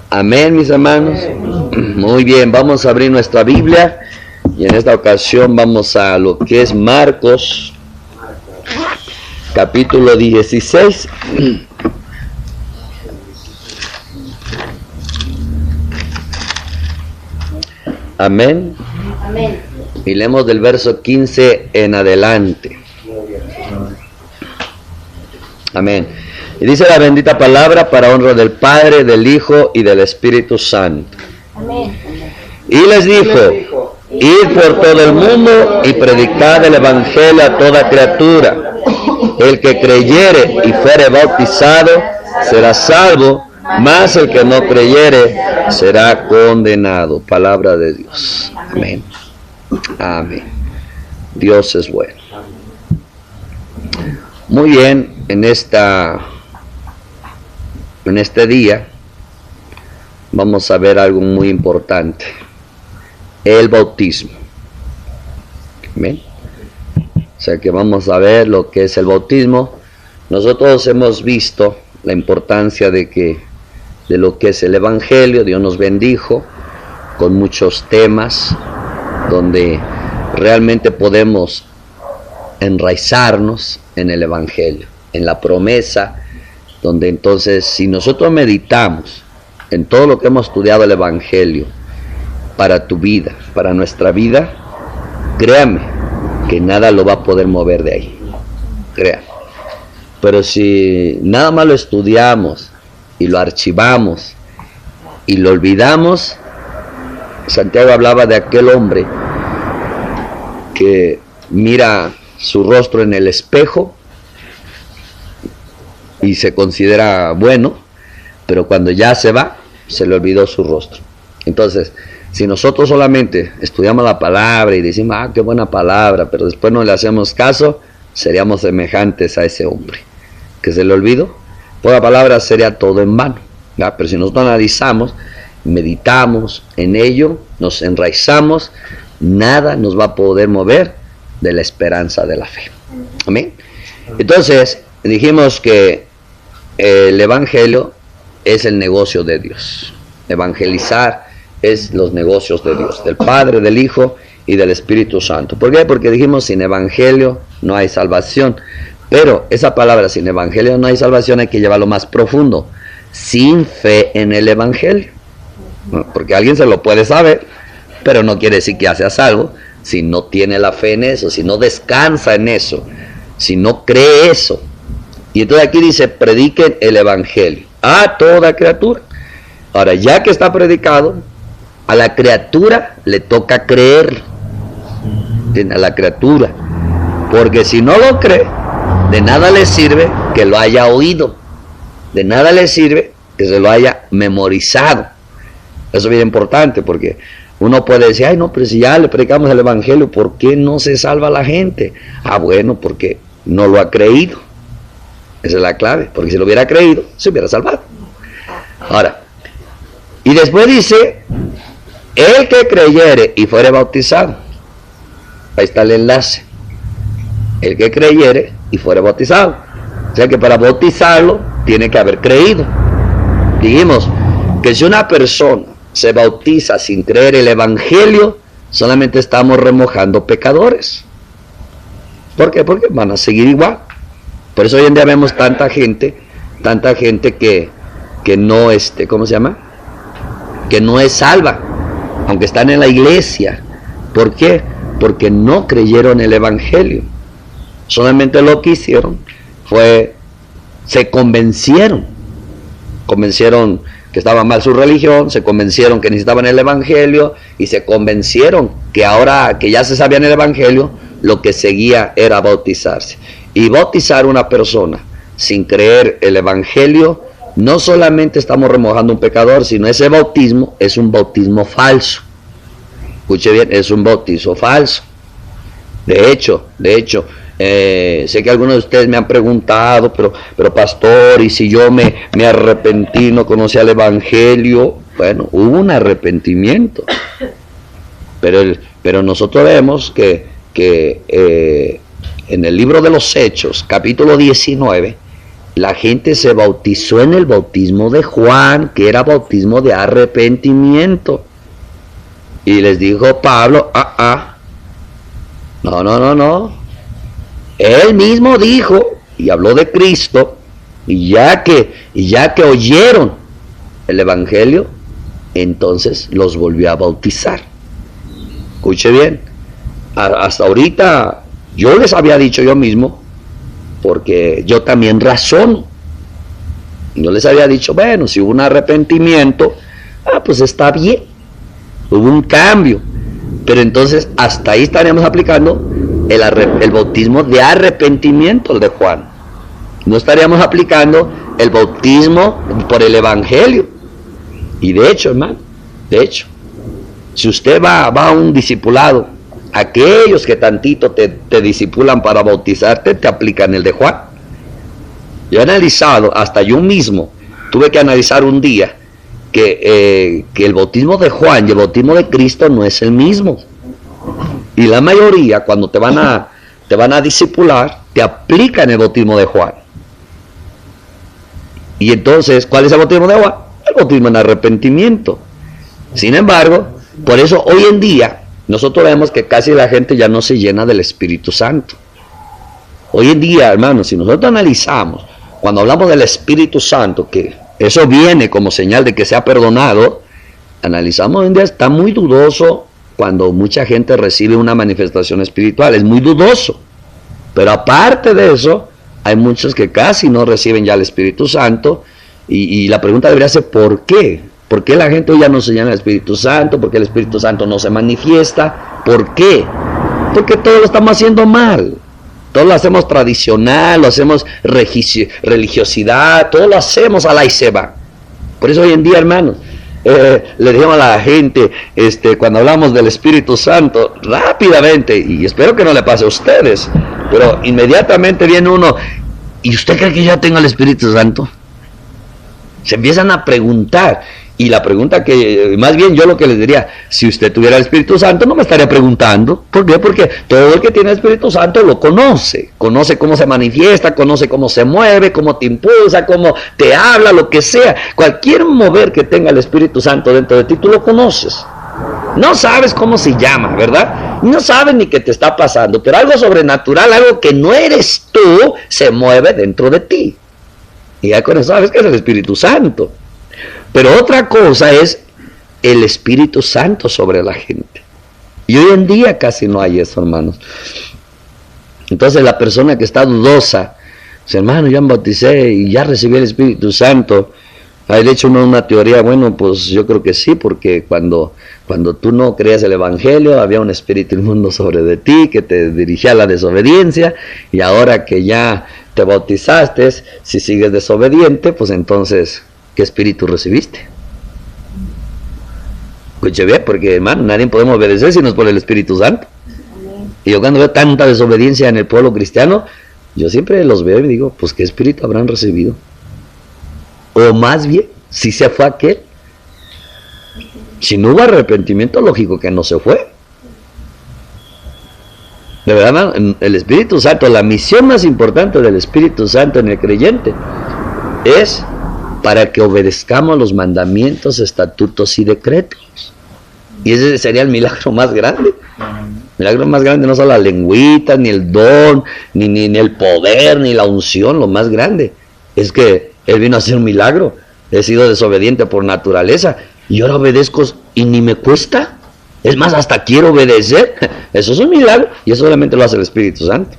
Amén, mis hermanos. Muy bien, vamos a abrir nuestra Biblia y en esta ocasión vamos a lo que es Marcos, capítulo 16. Amén. Amén. Y leemos del verso 15 en adelante. Amén. Y dice la bendita palabra para honra del Padre, del Hijo y del Espíritu Santo. Amén. Y les dijo: id por todo el mundo y predicad el evangelio a toda criatura. El que creyere y fuere bautizado será salvo, mas el que no creyere será condenado. Palabra de Dios. Amén. Amén. Dios es bueno. Muy bien, en este día vamos a ver algo muy importante: el bautismo. Amén. O sea que vamos a ver lo que es el bautismo. Nosotros hemos visto la importancia de lo que es el evangelio. Dios nos bendijo con muchos temas donde realmente podemos enraizarnos en el evangelio, en la promesa, donde entonces si nosotros meditamos en todo lo que hemos estudiado el evangelio para tu vida, para nuestra vida, créame que nada lo va a poder mover de ahí, créame. Pero si nada más lo estudiamos y lo archivamos y lo olvidamos, Santiago hablaba de aquel hombre que mira su rostro en el espejo y se considera bueno, pero cuando ya se va, se le olvidó su rostro. Entonces, si nosotros solamente estudiamos la palabra y decimos, qué buena palabra, pero después no le hacemos caso, seríamos semejantes a ese hombre que se le olvidó. Por la palabra sería todo en vano, ¿verdad? Pero si nosotros analizamos, meditamos en ello, nos enraizamos, nada nos va a poder mover de la esperanza de la fe. Amén. Entonces, dijimos que el evangelio es el negocio de Dios. Evangelizar es los negocios de Dios, del Padre, del Hijo y del Espíritu Santo. ¿Por qué? Porque dijimos, sin evangelio no hay salvación. Pero esa palabra, sin evangelio no hay salvación, hay que llevarlo más profundo. Sin fe en el evangelio. Porque alguien se lo puede saber, pero no quiere decir que ya sea salvo si no tiene la fe en eso, si no descansa en eso, si no cree eso. Y entonces aquí dice, prediquen el evangelio a toda criatura. Ahora, ya que está predicado, a la criatura le toca creer. A la criatura. Porque si no lo cree, de nada le sirve que lo haya oído. De nada le sirve que se lo haya memorizado. Eso es bien importante, porque uno puede decir, no, pero si ya le predicamos el evangelio, ¿por qué no se salva la gente? Bueno, porque no lo ha creído. Esa es la clave, porque si lo hubiera creído, se hubiera salvado. Ahora, y después dice, el que creyere y fuere bautizado. Ahí está el enlace. El que creyere y fuere bautizado. O sea que para bautizarlo, tiene que haber creído. Dijimos que si una persona se bautiza sin creer el evangelio, solamente estamos remojando pecadores. ¿Por qué? Porque van a seguir igual. Por eso hoy en día vemos tanta gente que no, ¿cómo se llama? Que no es salva, aunque están en la iglesia. ¿Por qué? Porque no creyeron el evangelio. Solamente lo que hicieron fue, se convencieron que estaba mal su religión, se convencieron que necesitaban el evangelio y se convencieron que ahora que ya se sabían el evangelio, lo que seguía era bautizarse. Y bautizar a una persona sin creer el evangelio, no solamente estamos remojando un pecador, sino ese bautismo es un bautismo falso. Escuche bien, es un bautizo falso. De hecho, sé que algunos de ustedes me han preguntado, pero pastor, ¿y si yo me arrepentí, no conocía el evangelio? Bueno, hubo un arrepentimiento. Pero nosotros vemos que en el libro de los Hechos, capítulo 19, la gente se bautizó en el bautismo de Juan, que era bautismo de arrepentimiento. Y les dijo Pablo, no. Él mismo dijo, y habló de Cristo, y ya que oyeron el Evangelio, entonces los volvió a bautizar. Escuche bien, hasta ahorita yo les había dicho yo mismo, porque yo también razono. Yo les había dicho, bueno, si hubo un arrepentimiento, pues está bien, hubo un cambio, pero entonces hasta ahí estaremos aplicando el bautismo de arrepentimiento, el de Juan. No estaríamos aplicando el bautismo por el Evangelio. Y de hecho, hermano, si usted va a un discipulado, aquellos que tantito te discipulan para bautizarte, te aplican el de Juan. Yo he analizado, hasta yo mismo, tuve que analizar un día, que el bautismo de Juan y el bautismo de Cristo no es el mismo. Y la mayoría, cuando te van a discipular, te aplican el bautismo de Juan. Y entonces, ¿cuál es el bautismo de Juan? El bautismo en arrepentimiento. Sin embargo, por eso hoy en día, nosotros vemos que casi la gente ya no se llena del Espíritu Santo. Hoy en día, hermanos, si nosotros analizamos, cuando hablamos del Espíritu Santo, que eso viene como señal de que se ha perdonado, analizamos hoy en día, está muy dudoso cuando mucha gente recibe una manifestación espiritual, es muy dudoso. Pero aparte de eso, hay muchos que casi no reciben ya el Espíritu Santo, y la pregunta debería ser, ¿por qué? ¿Por qué la gente hoy ya no se llena del Espíritu Santo? ¿Por qué el Espíritu Santo no se manifiesta? ¿Por qué? Porque todo lo estamos haciendo mal. Todo lo hacemos tradicional, lo hacemos religiosidad, todo lo hacemos a la y se va. Por eso hoy en día, hermanos, le decimos a la gente, cuando hablamos del Espíritu Santo, rápidamente, y espero que no le pase a ustedes, pero inmediatamente viene uno, ¿y usted cree que yo tengo el Espíritu Santo? Se empiezan a preguntar, y la pregunta que, más bien yo lo que les diría, si usted tuviera el Espíritu Santo no me estaría preguntando. ¿Por qué? Porque todo el que tiene el Espíritu Santo lo conoce cómo se manifiesta, conoce cómo se mueve, cómo te impulsa, cómo te habla, lo que sea. Cualquier mover que tenga el Espíritu Santo dentro de ti, tú lo conoces. No sabes cómo se llama, ¿verdad? No sabes ni qué te está pasando, pero algo sobrenatural, algo que no eres tú, se mueve dentro de ti. Y ya con eso sabes que es el Espíritu Santo. Pero otra cosa es el Espíritu Santo sobre la gente. Y hoy en día casi no hay eso, hermanos. Entonces la persona que está dudosa, dice, hermano, ya me bauticé y ya recibí el Espíritu Santo. Ahí le hecho una teoría, bueno, pues yo creo que sí, porque cuando tú no creías el Evangelio, había un espíritu inmundo sobre de ti que te dirigía a la desobediencia, y ahora que ya te bautizaste, si sigues desobediente, pues entonces, ¿qué espíritu recibiste? Escuche bien, porque hermano, nadie podemos obedecer si no es por el Espíritu Santo. Y yo cuando veo tanta desobediencia en el pueblo cristiano, yo siempre los veo y digo, pues ¿qué espíritu habrán recibido? O más bien, si se fue aquel. Si no hubo arrepentimiento, lógico que no se fue. De verdad, el Espíritu Santo, la misión más importante del Espíritu Santo en el creyente es para que obedezcamos los mandamientos, estatutos y decretos. Y ese sería el milagro más grande. El milagro más grande no son las lengüitas, ni el don, ni el poder, ni la unción. Lo más grande es que Él vino a hacer un milagro. He sido desobediente por naturaleza y ahora obedezco y ni me cuesta. Es más, hasta quiero obedecer. Eso es un milagro y eso solamente lo hace el Espíritu Santo.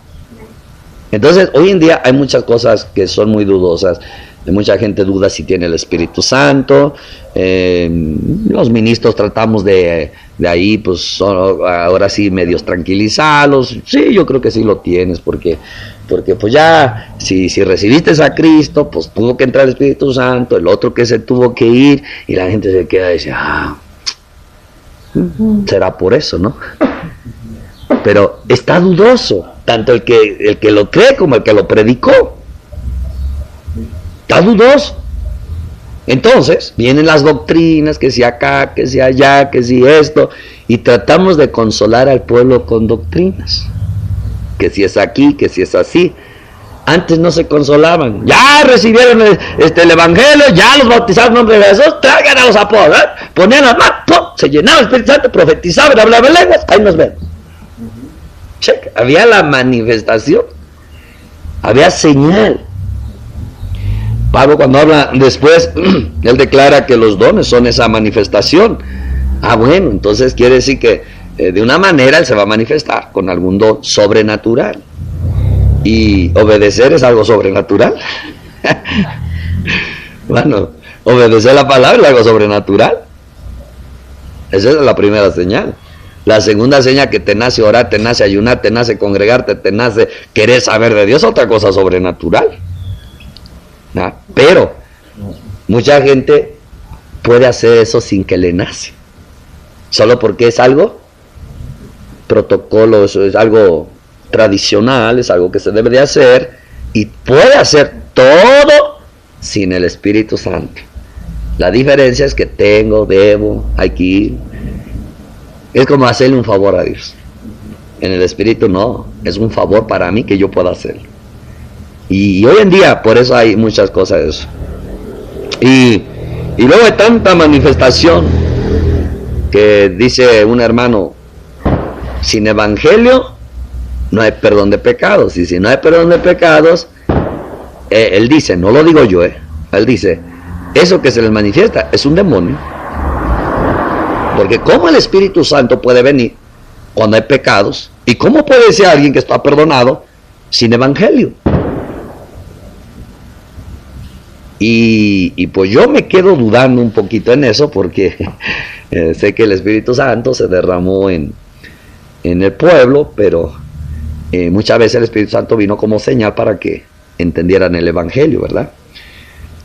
Entonces, hoy en día hay muchas cosas que son muy dudosas. Mucha gente duda si tiene el Espíritu Santo. Los ministros tratamos de ahí, pues ahora sí, medios tranquilizarlos. Sí, yo creo que sí lo tienes, porque pues ya, si recibiste a Cristo, pues tuvo que entrar el Espíritu Santo, el otro que se tuvo que ir, y la gente se queda y dice, será por eso, ¿no? Pero está dudoso, tanto el que lo cree como el que lo predicó. Está dudoso. Entonces, vienen las doctrinas, que si acá, que si allá, que si esto, y tratamos de consolar al pueblo con doctrinas. Que si es aquí, que si es así. Antes no se consolaban. Ya recibieron el evangelio, ya los bautizaron en nombre de Jesús, traigan a los apóstoles, ponían las manos, ¡pum! Se llenaba el Espíritu Santo, profetizaban, hablaban lenguas, ahí nos vemos. Check, había la manifestación, había señal. Pablo cuando habla después, él declara que los dones son esa manifestación. Bueno, entonces quiere decir que de una manera él se va a manifestar con algún don sobrenatural. Y obedecer es algo sobrenatural. Bueno, obedecer la palabra es algo sobrenatural. Esa es la primera señal. La segunda señal, que te nace orar, te nace ayunar, te nace congregarte, te nace querer saber de Dios, otra cosa sobrenatural. ¿No? Pero mucha gente puede hacer eso sin que le nace, solo porque es algo protocolo, eso es algo tradicional, es algo que se debe de hacer, y puede hacer todo sin el Espíritu Santo. La diferencia es que debo, hay que ir. Es como hacerle un favor a Dios. En el Espíritu no, es un favor para mí que yo pueda hacerlo. Y hoy en día por eso hay muchas cosas de eso. Y luego hay tanta manifestación que dice un hermano, sin evangelio no hay perdón de pecados. Y si no hay perdón de pecados, él dice, no lo digo yo, él dice, eso que se les manifiesta es un demonio. Porque ¿cómo el Espíritu Santo puede venir cuando hay pecados? ¿Y cómo puede ser alguien que está perdonado sin evangelio? Y pues yo me quedo dudando un poquito en eso, porque sé que el Espíritu Santo se derramó en el pueblo, pero muchas veces el Espíritu Santo vino como señal para que entendieran el evangelio, ¿verdad?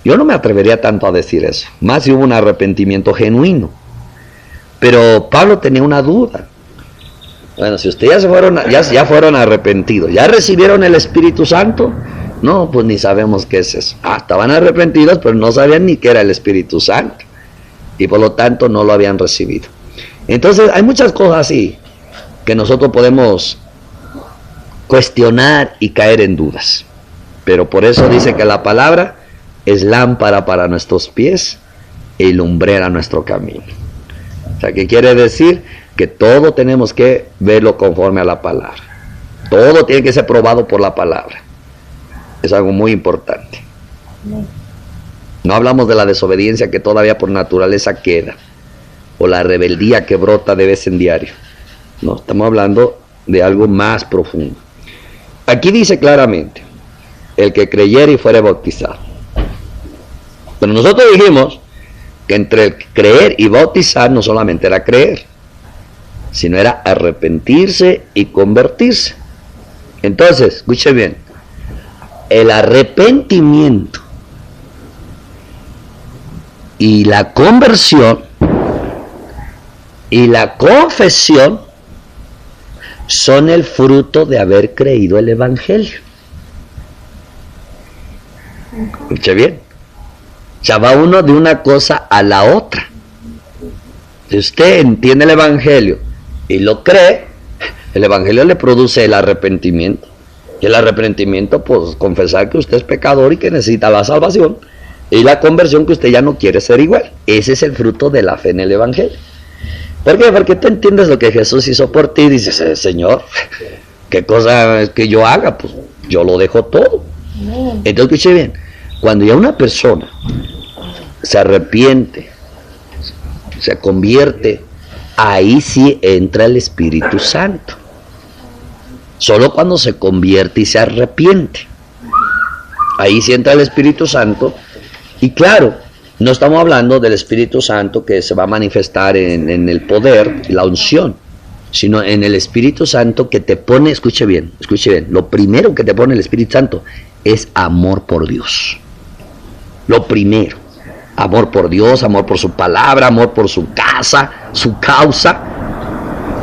Yo no me atrevería tanto a decir eso, más si hubo un arrepentimiento genuino. Pero Pablo tenía una duda. Bueno, si ustedes ya fueron arrepentidos, ya recibieron el Espíritu Santo, no, pues ni sabemos qué es eso. Estaban arrepentidos, pero no sabían ni qué era el Espíritu Santo, y por lo tanto no lo habían recibido. Entonces hay muchas cosas así que nosotros podemos cuestionar y caer en dudas. Pero por eso dice que la palabra es lámpara para nuestros pies y lumbrera nuestro camino. O sea, ¿qué quiere decir? Que todo tenemos que verlo conforme a la palabra. Todo tiene que ser probado por la palabra. Es algo muy importante. No hablamos de la desobediencia que todavía por naturaleza queda, o la rebeldía que brota de vez en diario. No, estamos hablando de algo más profundo. Aquí dice claramente, el que creyere y fuere bautizado. Pero nosotros dijimos que entre creer y bautizar no solamente era creer, sino era arrepentirse y convertirse. Entonces, escuche bien, el arrepentimiento y la conversión y la confesión son el fruto de haber creído el evangelio. Escuche bien. O sea, va uno de una cosa a la otra. Si usted entiende el evangelio y lo cree, el evangelio le produce el arrepentimiento. Y el arrepentimiento, pues, confesar que usted es pecador y que necesita la salvación. Y la conversión, que usted ya no quiere ser igual. Ese es el fruto de la fe en el evangelio. ¿Por qué? Porque tú entiendes lo que Jesús hizo por ti y dices, Señor, ¿qué cosa es que yo haga? Pues yo lo dejo todo. Entonces, escuche bien, cuando ya una persona se arrepiente, se convierte, ahí sí entra el Espíritu Santo. Solo cuando se convierte y se arrepiente, ahí sí entra el Espíritu Santo. Y claro, no estamos hablando del Espíritu Santo que se va a manifestar en el poder, la unción, sino en el Espíritu Santo que te pone, escuche bien, lo primero que te pone el Espíritu Santo es amor por Dios. Lo primero, amor por Dios, amor por su palabra, amor por su casa, su causa.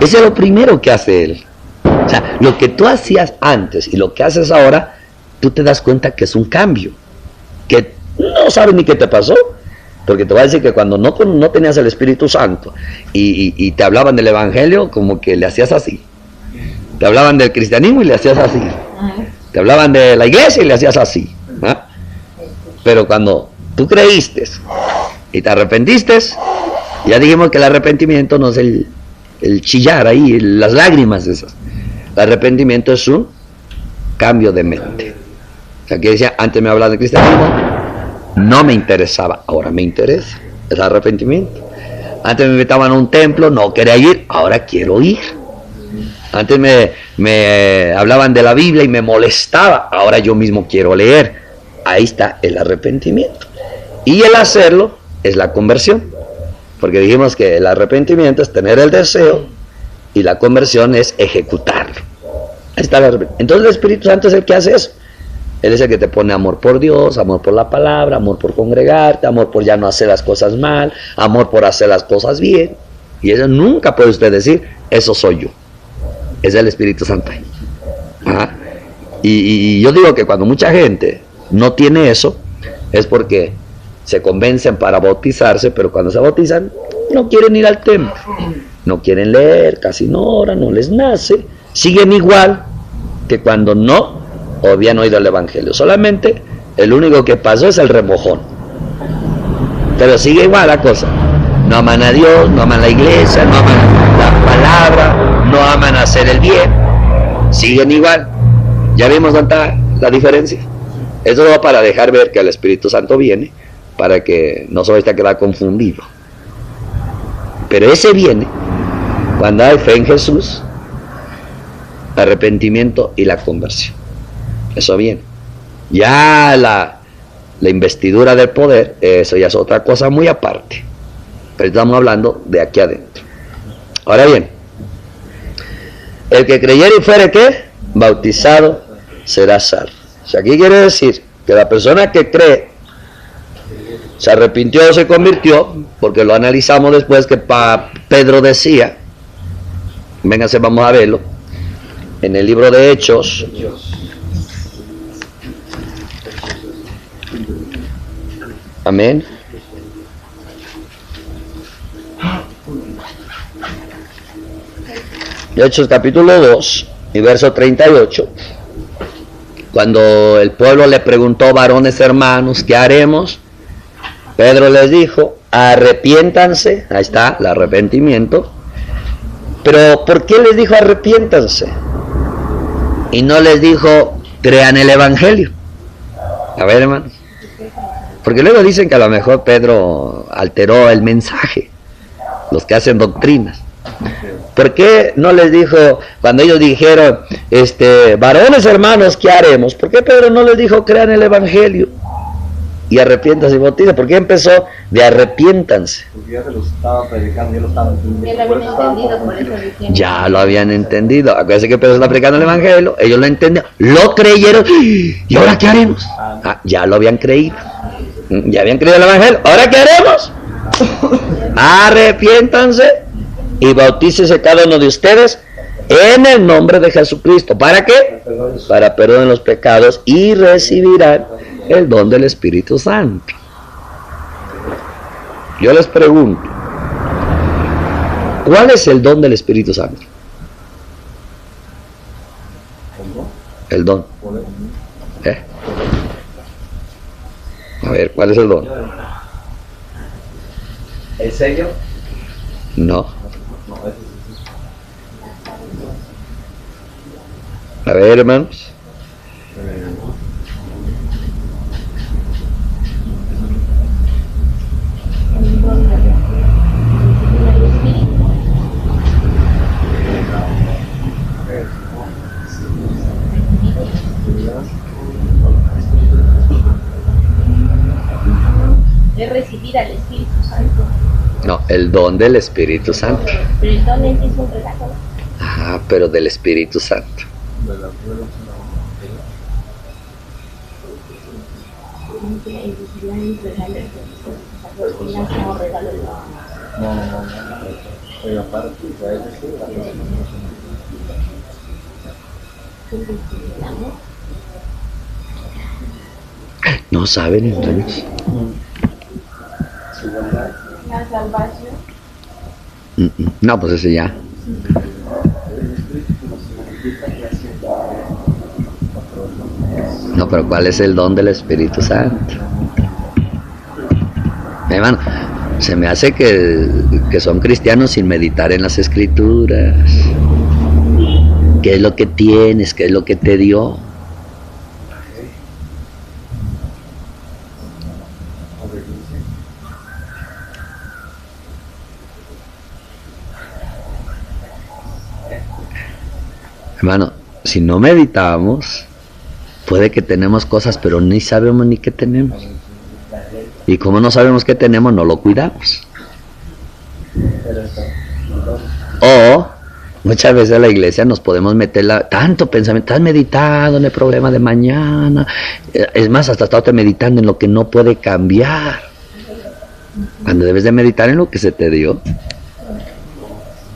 Ese es lo primero que hace Él. O sea, lo que tú hacías antes y lo que haces ahora, tú te das cuenta que es un cambio, que no sabes ni qué te pasó, porque te voy a decir que cuando no tenías el Espíritu Santo y te hablaban del Evangelio, como que le hacías así. Te hablaban del cristianismo y le hacías así. Te hablaban de la iglesia y le hacías así. ¿Ah? Pero cuando tú creíste y te arrepentiste, ya dijimos que el arrepentimiento no es el chillar ahí, las lágrimas esas. El arrepentimiento es un cambio de mente. O sea, que decía, antes me hablaba de cristianismo, no me interesaba, ahora me interesa. Es arrepentimiento. Antes me invitaban a un templo, no quería ir, ahora quiero ir. Antes me hablaban de la Biblia y me molestaba, ahora yo mismo quiero leer. Ahí está el arrepentimiento. Y el hacerlo es la conversión. Porque dijimos que el arrepentimiento es tener el deseo y la conversión es ejecutarlo. Ahí está el arrepentimiento. Entonces el Espíritu Santo es el que hace eso. Él es el que te pone amor por Dios, amor por la palabra, amor por congregarte, amor por ya no hacer las cosas mal, amor por hacer las cosas bien. Y eso nunca puede usted decir, eso soy yo. Es el Espíritu Santo. Ajá. Y yo digo que cuando mucha gente no tiene eso, es porque se convencen para bautizarse, pero cuando se bautizan no quieren ir al templo, no quieren leer, casi no oran, no les nace, siguen igual que cuando no habían oído el Evangelio. Solamente el único que pasó es el remojón, pero sigue igual la cosa. No aman a Dios, no aman la iglesia, no aman la palabra, no aman hacer el bien, siguen igual. Ya vimos dónde está la diferencia. Eso va para dejar ver que el Espíritu Santo viene, para que no se vaya a quedar confundido. Pero ese viene cuando hay fe en Jesús, arrepentimiento y la conversión. Eso viene. Ya la investidura del poder, eso ya es otra cosa muy aparte. Pero estamos hablando de aquí adentro. Ahora bien, el que creyere y fuere ¿qué? Bautizado será salvo. O sea, aquí quiere decir que la persona que cree se arrepintió o se convirtió, porque lo analizamos después que Pedro decía, véngase, vamos a verlo, en el libro de Hechos, amén. Hechos capítulo 2 y verso 38. Cuando el pueblo le preguntó, varones hermanos, ¿qué haremos? Pedro les dijo, arrepiéntanse, ahí está, el arrepentimiento. Pero ¿por qué les dijo arrepiéntanse? Y no les dijo, crean el Evangelio. A ver, hermanos. Porque luego dicen que a lo mejor Pedro alteró el mensaje, los que hacen doctrinas. ¿Por qué no les dijo, cuando ellos dijeron, varones hermanos, ¿qué haremos? ¿Por qué Pedro no les dijo, crean el Evangelio y arrepiéntanse y bauticen? ¿Por qué empezó de arrepiéntanse? Porque ya se los estaba predicando, ya lo estaban entendiendo. Ya lo habían entendido. Acuérdense que Pedro está predicando el Evangelio, ellos lo entendieron, lo creyeron, ¿y ahora qué haremos? Ya lo habían creído. Ya habían creído el Evangelio, ¿ahora qué haremos? Arrepiéntanse y bautícese cada uno de ustedes en el nombre de Jesucristo. ¿Para qué? Para perdón de los pecados y recibirán el don del Espíritu Santo. Yo les pregunto, ¿cuál es el don del Espíritu Santo? El don. A ver, ¿cuál es el don? ¿El sello? No. A ver, hermanos. Es recibir al Espíritu Santo. No, el don del Espíritu Santo. Pero el don es un regalo. Ajá, pero del Espíritu Santo. No saben, hermanos. La salvación. No, pues ese ya. No, pero ¿cuál es el don del Espíritu Santo? Hermano, se me hace que son cristianos sin meditar en las Escrituras. ¿Qué es lo que tienes? ¿Qué es lo que te dio? Hermano, si no meditamos, puede que tenemos cosas, pero ni sabemos ni qué tenemos. Y como no sabemos qué tenemos, no lo cuidamos. O muchas veces en la iglesia nos podemos meter tanto pensamiento, estás meditando en el problema de mañana. Es más, hasta estás meditando en lo que no puede cambiar, cuando debes de meditar en lo que se te dio.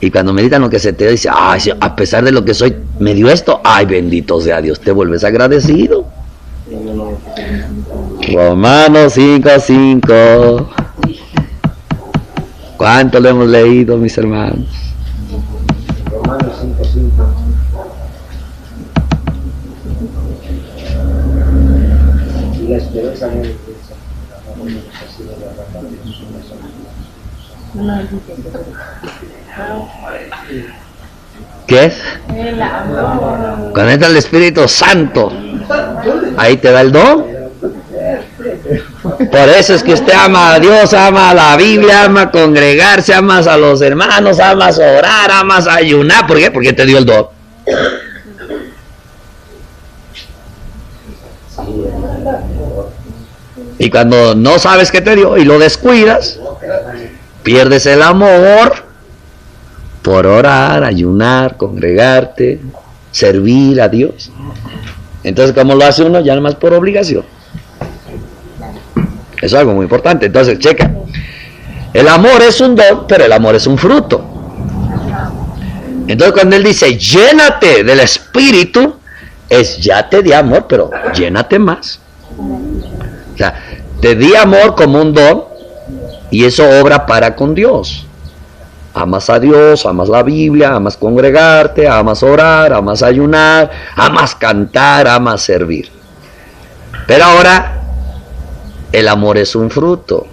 Y cuando meditan lo que se te dio, dice, ay, a pesar de lo que soy, me dio esto, ay, bendito sea Dios, te vuelves agradecido. Romanos 5:5. ¿Cuánto lo hemos leído, mis hermanos? Romanos 5:5. Y la esperanza no es ¿Qué es? El amor. Cuando entra el Espíritu Santo, ahí te da el don. Por eso es que usted ama a Dios, ama a la Biblia, ama congregarse, ama a los hermanos, ama orar, ama ayunar. ¿Por qué? Porque te dio el don. Y cuando no sabes qué te dio y lo descuidas, pierdes el amor por orar, ayunar, congregarte, servir a Dios. Entonces, ¿cómo lo hace uno? Ya nada más por obligación. Eso es algo muy importante. Entonces, checa. El amor es un don, pero el amor es un fruto. Entonces, cuando él dice, llénate del Espíritu, es ya te di amor, pero llénate más. O sea, te di amor como un don, y eso obra para con Dios. Amas a Dios, amas la Biblia, amas congregarte, amas orar, amas ayunar, amas cantar, amas servir. Pero ahora, el amor es un fruto.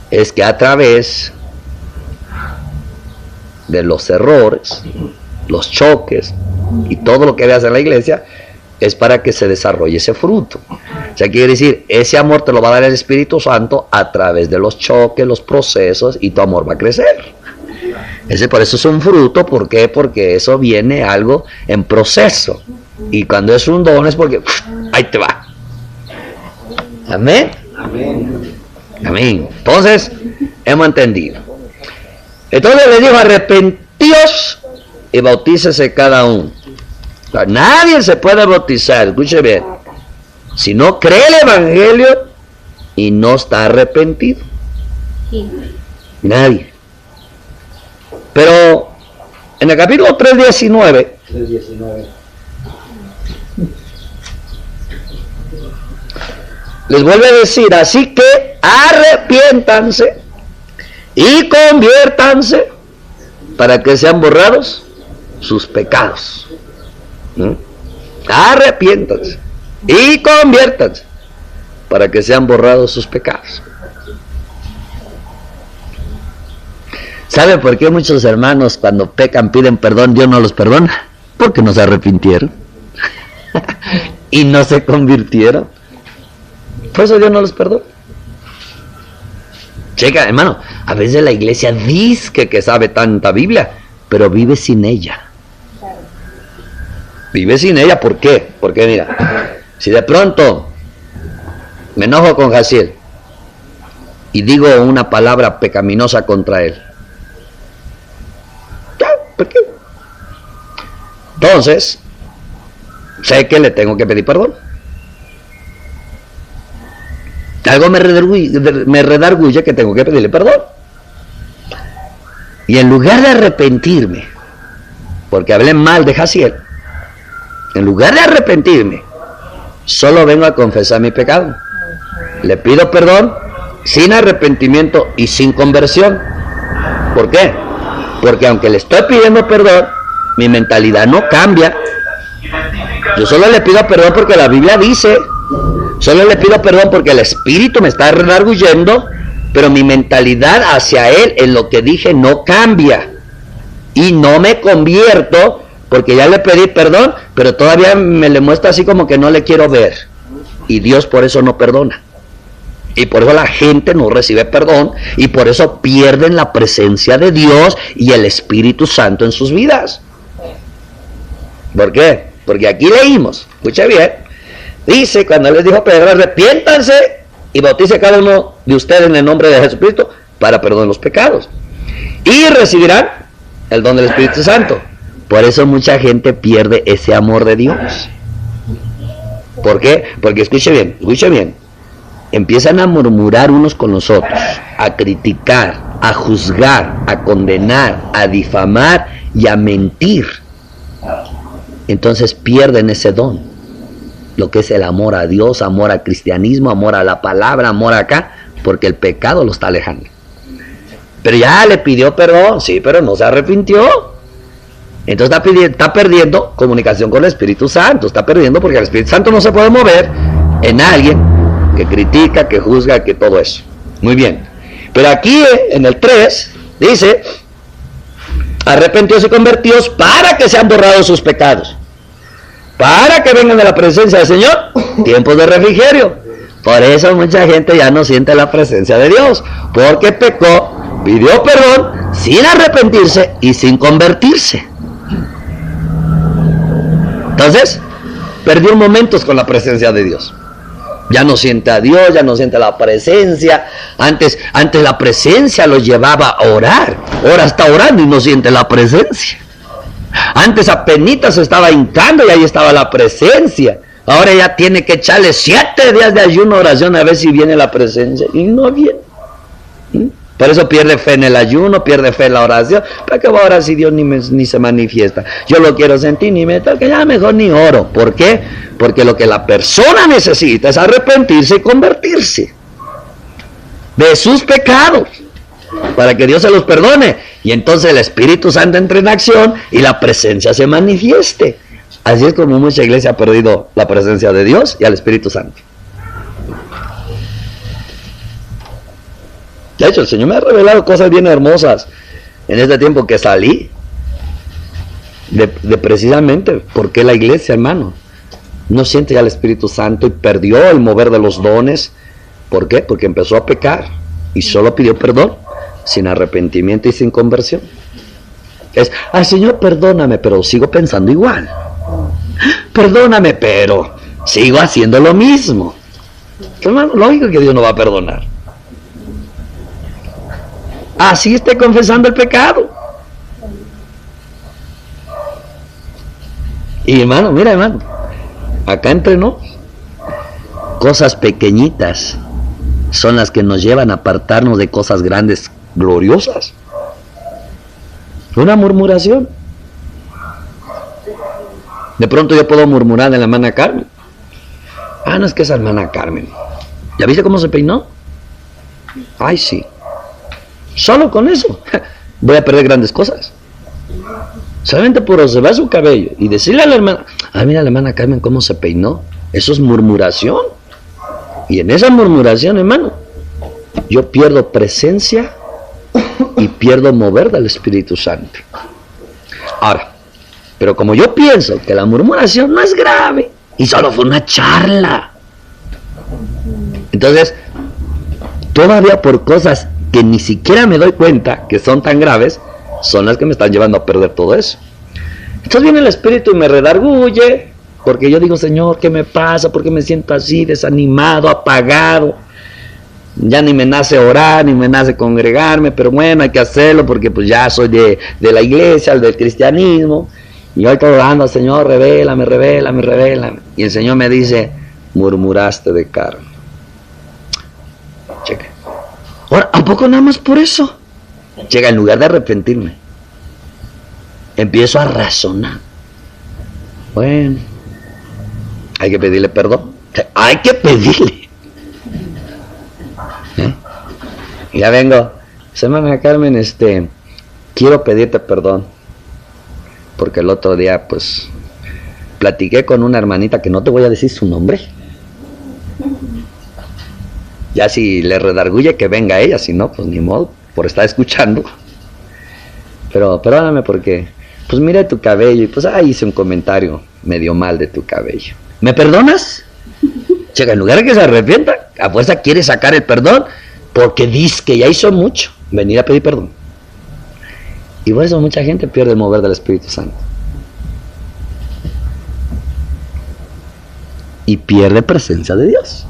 Es que a través de los errores, los choques y todo lo que veas en la iglesia, es para que se desarrolle ese fruto. O sea, quiere decir, ese amor te lo va a dar el Espíritu Santo a través de los choques, los procesos, y tu amor va a crecer. Por eso es un fruto. ¿Por qué? Porque eso viene algo en proceso. Y cuando es un don es porque ahí te va. Amén. Amén. Amén. Entonces, hemos entendido. Entonces le dijo, arrepentíos y bautícese cada uno. O sea, nadie se puede bautizar, escuche bien, si no cree el Evangelio y no está arrepentido. Sí. Nadie. Pero en el capítulo 3:19, 3:19. les vuelve a decir, así que arrepiéntanse y conviértanse para que sean borrados sus pecados. Arrepiéntanse y conviértanse para que sean borrados sus pecados. ¿Sabe por qué muchos hermanos cuando pecan piden perdón, Dios no los perdona? Porque no se arrepintieron y no se convirtieron. Por eso Dios no los perdona. Checa, hermano, a veces la iglesia dice que sabe tanta Biblia, pero vive sin ella. Vive sin ella, ¿por qué? Porque mira, si de pronto me enojo con Jaciel y digo una palabra pecaminosa contra él, ¿por qué? Entonces, sé que le tengo que pedir perdón. Algo me redarguye que tengo que pedirle perdón. Y en lugar de arrepentirme, porque hablé mal de Jaciel, en lugar de arrepentirme, solo vengo a confesar mi pecado. Le pido perdón sin arrepentimiento y sin conversión. ¿Por qué? Porque aunque le estoy pidiendo perdón, mi mentalidad no cambia. Yo solo le pido perdón porque la Biblia dice. Solo le pido perdón porque el Espíritu me está redarguyendo, pero mi mentalidad hacia Él en lo que dije no cambia. Y no me convierto porque ya le pedí perdón, pero todavía me le muestra así como que no le quiero ver. Y Dios por eso no perdona. Y por eso la gente no recibe perdón y por eso pierden la presencia de Dios y el Espíritu Santo en sus vidas. ¿Por qué? Porque aquí leímos, escuche bien, dice cuando les dijo Pedro, arrepiéntanse y bautice cada uno de ustedes en el nombre de Jesucristo para perdón de los pecados. Y recibirán el don del Espíritu Santo. Por eso mucha gente pierde ese amor de Dios. ¿Por qué? Porque escuche bien. Empiezan a murmurar unos con los otros, a criticar, a juzgar, a condenar, a difamar y a mentir. Entonces pierden ese don, lo que es el amor a Dios, amor al cristianismo, amor a la palabra, amor acá, porque el pecado lo está alejando. Pero ya le pidió perdón, sí, pero no se arrepintió. Entonces está perdiendo comunicación con el Espíritu Santo, está perdiendo porque el Espíritu Santo no se puede mover en alguien que critica, que juzga, que todo eso. Muy bien. Pero aquí en el 3 dice, arrepentidos y convertidos para que sean borrados sus pecados, para que vengan de la presencia del Señor tiempos de refrigerio. Por eso mucha gente ya no siente la presencia de Dios, porque pecó, pidió perdón sin arrepentirse y sin convertirse. Entonces perdió momentos con la presencia de Dios. Ya no siente a Dios, ya no siente la presencia. Antes la presencia lo llevaba a orar. Ahora está orando y no siente la presencia. Antes apenitas se estaba hincando y ahí estaba la presencia. Ahora ya tiene que echarle 7 días de ayuno, oración, a ver si viene la presencia. Y no viene. Por eso pierde fe en el ayuno, pierde fe en la oración. ¿Para qué va a orar si Dios ni se manifiesta? Yo lo quiero sentir, ni me toca, ya mejor ni oro. ¿Por qué? Porque lo que la persona necesita es arrepentirse y convertirse de sus pecados, para que Dios se los perdone. Y entonces el Espíritu Santo entre en acción y la presencia se manifieste. Así es como mucha iglesia ha perdido la presencia de Dios y al Espíritu Santo. De hecho, el Señor me ha revelado cosas bien hermosas en este tiempo que salí de precisamente por qué la iglesia, hermano, no siente ya el Espíritu Santo y perdió el mover de los dones. ¿Por qué? Porque empezó a pecar y solo pidió perdón, sin arrepentimiento y sin conversión. Es, ay Señor, perdóname, pero sigo pensando igual. Perdóname, pero sigo haciendo lo mismo. Hermano, lógico que Dios no va a perdonar. Así esté confesando el pecado. Y hermano, mira hermano, acá entre nos, cosas pequeñitas son las que nos llevan a apartarnos de cosas grandes, gloriosas. Una murmuración. De pronto yo puedo murmurar de la hermana Carmen. Ah, no, es que esa hermana Carmen, ¿ya viste cómo se peinó? Ay, sí. Solo con eso voy a perder grandes cosas. Solamente por observar su cabello y decirle a la hermana, ah, mira la hermana Carmen cómo se peinó. Eso es murmuración. Y en esa murmuración, hermano, yo pierdo presencia y pierdo mover del Espíritu Santo. Ahora, pero como yo pienso que la murmuración no es grave y solo fue una charla, entonces todavía por cosas que ni siquiera me doy cuenta que son tan graves, son las que me están llevando a perder todo eso. Entonces viene el Espíritu y me redarguye, porque yo digo, Señor, ¿qué me pasa? ¿Por qué me siento así, desanimado, apagado? Ya ni me nace orar, ni me nace congregarme, pero bueno, hay que hacerlo porque pues ya soy de la iglesia, del cristianismo. Y hoy estoy orando, Señor, revélame, revélame, revélame. Y el Señor me dice, murmuraste de carne. Cheque. Ahora, ¿a poco nada más por eso? Llega, en lugar de arrepentirme, empiezo a razonar. Bueno, hay que pedirle perdón. Hay que pedirle. Ya vengo. Hermana Carmen, quiero pedirte perdón. Porque el otro día, pues, platiqué con una hermanita que no te voy a decir su nombre. Ya si le redarguye que venga ella, si no, pues ni modo, por estar escuchando. Pero perdóname porque, pues miré tu cabello y pues hice un comentario medio mal de tu cabello. ¿Me perdonas? Checa, en lugar de que se arrepienta, a fuerza quiere sacar el perdón porque dice que ya hizo mucho. Venir a pedir perdón. Y por eso mucha gente pierde el mover del Espíritu Santo. Y pierde presencia de Dios.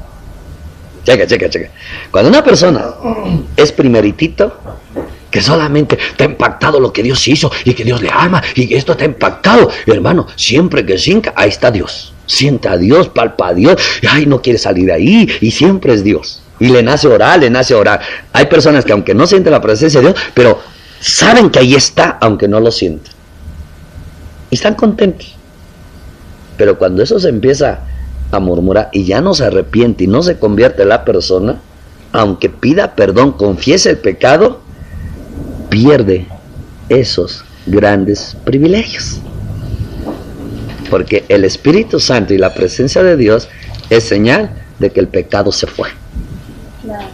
Checa. Cuando una persona es primeritito, que solamente te ha impactado lo que Dios hizo y que Dios le ama y que esto te ha impactado, hermano, siempre que sinca, ahí está Dios. Siente a Dios, palpa a Dios, y no quiere salir de ahí, y siempre es Dios. Y le nace orar. Hay personas que aunque no sienten la presencia de Dios, pero saben que ahí está, aunque no lo sienten. Y están contentos. Pero cuando eso se empieza a murmurar y ya no se arrepiente y no se convierte en la persona, aunque pida perdón, confiese el pecado, pierde esos grandes privilegios. Porque el Espíritu Santo y la presencia de Dios es señal de que el pecado se fue. Claro.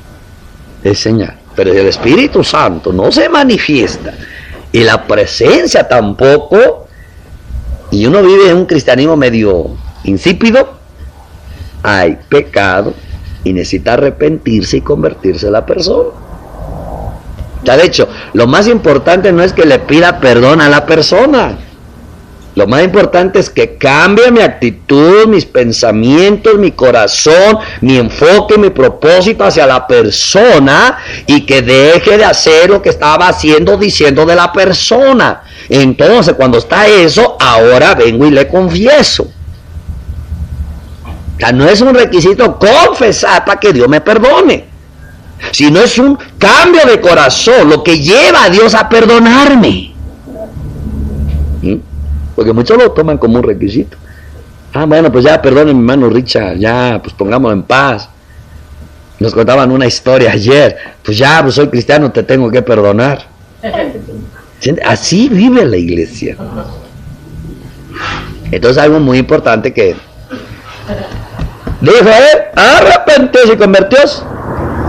Es señal. Pero si el Espíritu Santo no se manifiesta y la presencia tampoco, y uno vive en un cristianismo medio insípido, hay pecado y necesita arrepentirse y convertirse en la persona. Ya de hecho, lo más importante no es que le pida perdón a la persona. Lo más importante es que cambie mi actitud, mis pensamientos, mi corazón, mi enfoque, mi propósito hacia la persona y que deje de hacer lo que estaba haciendo, diciendo de la persona. Entonces, cuando está eso, ahora vengo y le confieso. O sea, no es un requisito confesar para que Dios me perdone, sino es un cambio de corazón, lo que lleva a Dios a perdonarme. ¿Mm? Porque muchos lo toman como un requisito. Bueno, pues ya perdone mi hermano Richard, ya, pues pongámoslo en paz. Nos contaban una historia ayer, pues ya, pues soy cristiano, te tengo que perdonar. Así vive la iglesia. Entonces algo muy importante que dijo arrepentióse y convirtióse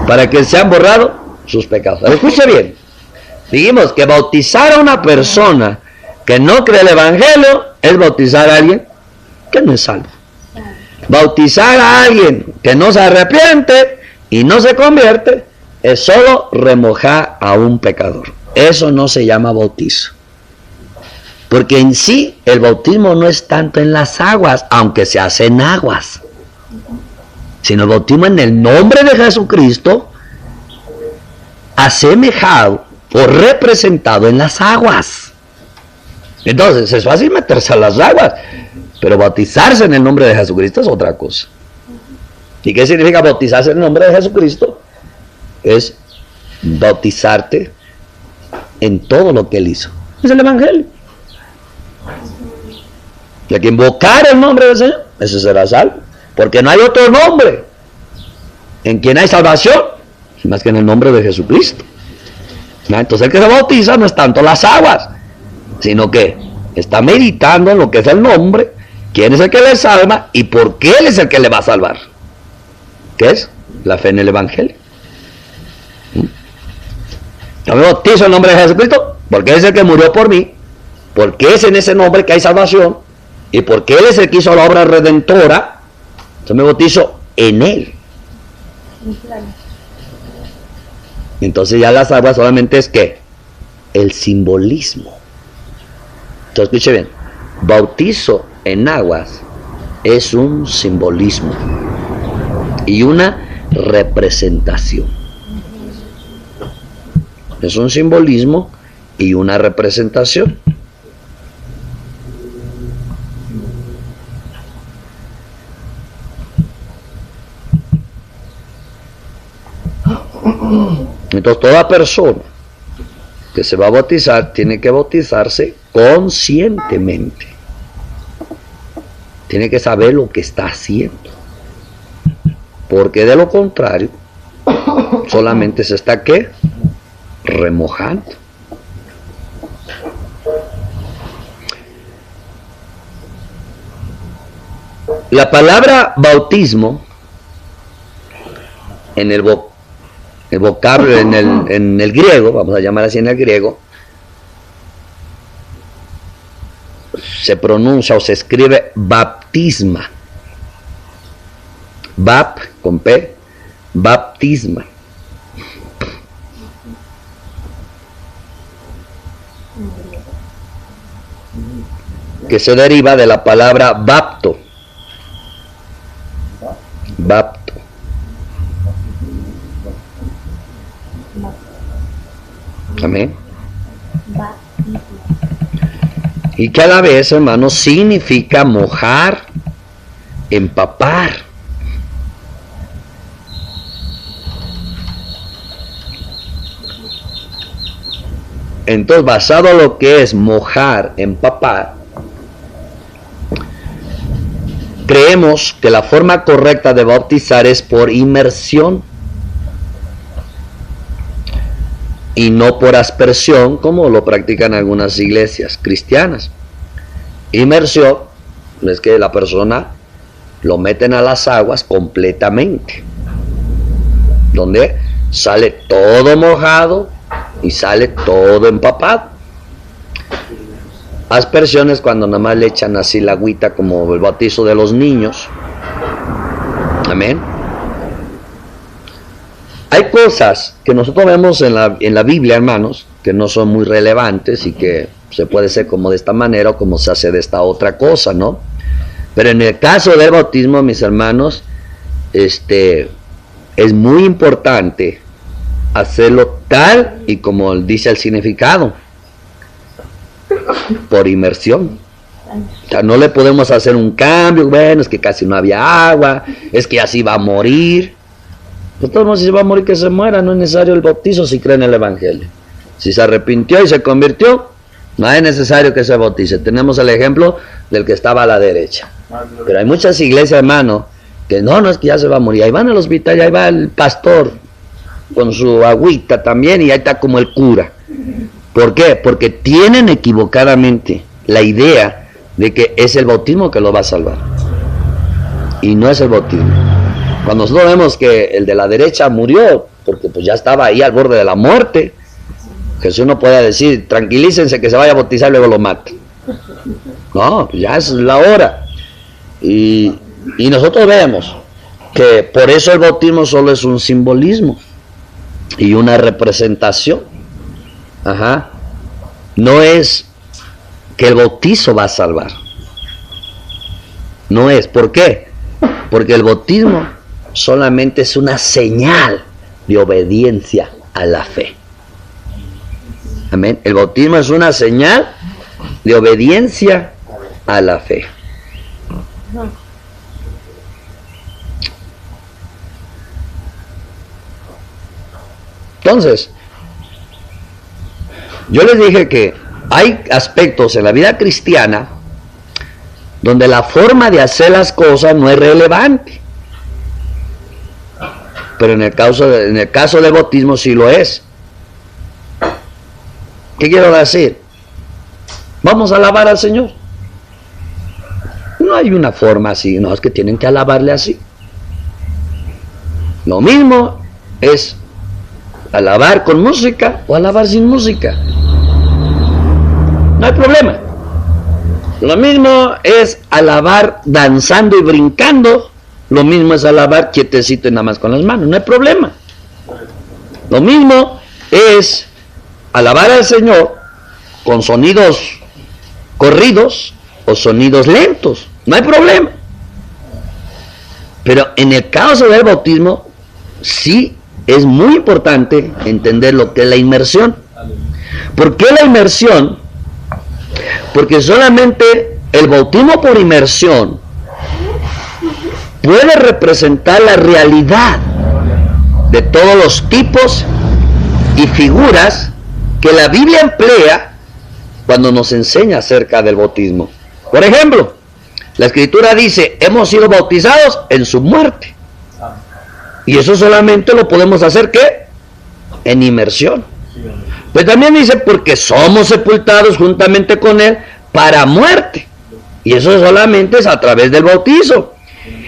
para que sean borrados sus pecados. Escuche bien, dijimos que bautizar a una persona que no cree el Evangelio es bautizar a alguien que no es salvo. Bautizar a alguien que no se arrepiente y no se convierte es solo remojar a un pecador. Eso no se llama bautizo. Porque en sí el bautismo no es tanto en las aguas, aunque se hace en aguas, sino el bautismo en el nombre de Jesucristo, asemejado o representado en las aguas. Entonces es fácil meterse a las aguas, pero bautizarse en el nombre de Jesucristo es otra cosa. ¿Y qué significa bautizarse en el nombre de Jesucristo? Es bautizarte en todo lo que Él hizo. Es el Evangelio. Y que invocar el nombre del Señor, ese será salvo. Porque no hay otro nombre en quien hay salvación más que en el nombre de Jesucristo. Entonces el que se bautiza no es tanto las aguas, sino que está meditando en lo que es el nombre, quién es el que le salva y por qué Él es el que le va a salvar. ¿Qué es? La fe en el Evangelio. Yo me bautizo en el nombre de Jesucristo porque Él es el que murió por mí, porque es en ese nombre que hay salvación y porque Él es el que hizo la obra redentora. Yo me bautizo en Él. Entonces ya las aguas solamente es que el simbolismo. Entonces escuche bien, bautizo en aguas es un simbolismo y una representación. Es un simbolismo y una representación. Entonces toda persona que se va a bautizar tiene que bautizarse conscientemente. Tiene que saber lo que está haciendo. Porque de lo contrario, solamente se está ¿qué? Remojando. La palabra bautismo en el vocablo, en el griego, vamos a llamar así en el griego, se pronuncia o se escribe baptisma. Bap con P, baptisma. Que se deriva de la palabra bapto. Bapto. Amén. Y que a la vez, hermanos, significa mojar, empapar. Entonces, basado en lo que es mojar, empapar, creemos que la forma correcta de bautizar es por inmersión y no por aspersión, como lo practican algunas iglesias cristianas. Inmersión es que la persona lo meten a las aguas completamente, donde sale todo mojado y sale todo empapado. Aspersión es cuando nada más le echan así la agüita, como el bautizo de los niños. Amén. Hay cosas que nosotros vemos en la Biblia, hermanos, que no son muy relevantes y que se puede hacer como de esta manera o como se hace de esta otra cosa, ¿no? Pero en el caso del bautismo, mis hermanos, es muy importante hacerlo tal y como dice el significado, por inmersión. O sea, no le podemos hacer un cambio, bueno, es que casi no había agua, es que así va a morir. Pues todo, si se va a morir, que se muera, no es necesario el bautizo si cree en el Evangelio. Si se arrepintió y se convirtió, no es necesario que se bautice. Tenemos el ejemplo del que estaba a la derecha. Pero hay muchas iglesias, hermano, que no es que ya se va a morir. Ahí van al hospital y ahí va el pastor con su agüita también y ahí está como el cura. ¿Por qué? Porque tienen equivocadamente la idea de que es el bautismo que lo va a salvar. Y no es el bautismo. Cuando nosotros vemos que el de la derecha murió, porque pues ya estaba ahí al borde de la muerte, Jesús no puede decir, tranquilícense que se vaya a bautizar y luego lo mate. No, ya es la hora. Y nosotros vemos que por eso el bautismo solo es un simbolismo y una representación. Ajá. No es que el bautizo va a salvar. No es. ¿Por qué? Porque el bautismo solamente es una señal de obediencia a la fe. Amén. El bautismo es una señal de obediencia a la fe. Entonces, yo les dije que hay aspectos en la vida cristiana donde la forma de hacer las cosas no es relevante. Pero en el caso del bautismo sí lo es. ¿Qué quiero decir? Vamos a alabar al Señor. No hay una forma así, no, es que tienen que alabarle así. Lo mismo es alabar con música o alabar sin música. No hay problema. Lo mismo es alabar danzando y brincando. Lo mismo es alabar quietecito y nada más con las manos. No hay problema. Lo mismo es alabar al Señor con sonidos corridos o sonidos lentos. No hay problema. Pero en el caso del bautismo, sí es muy importante entender lo que es la inmersión. ¿Por qué la inmersión? Porque solamente el bautismo por inmersión puede representar la realidad de todos los tipos y figuras que la Biblia emplea cuando nos enseña acerca del bautismo. Por ejemplo, la Escritura dice, hemos sido bautizados en su muerte. Y eso solamente lo podemos hacer, ¿qué? En inmersión. Pero también dice, porque somos sepultados juntamente con Él para muerte. Y eso solamente es a través del bautizo.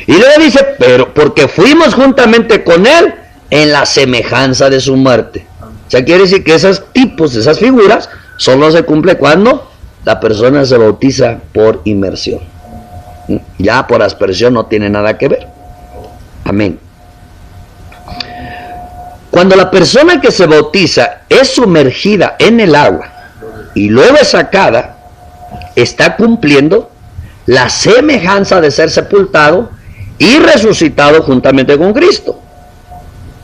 Y luego dice, pero porque fuimos juntamente con Él en la semejanza de su muerte. O sea, quiere decir que esos tipos, esas figuras, solo se cumple cuando la persona se bautiza por inmersión. Ya por aspersión no tiene nada que ver. Amén. Cuando la persona que se bautiza es sumergida en el agua y luego es sacada, está cumpliendo la semejanza de ser sepultado y resucitado juntamente con Cristo.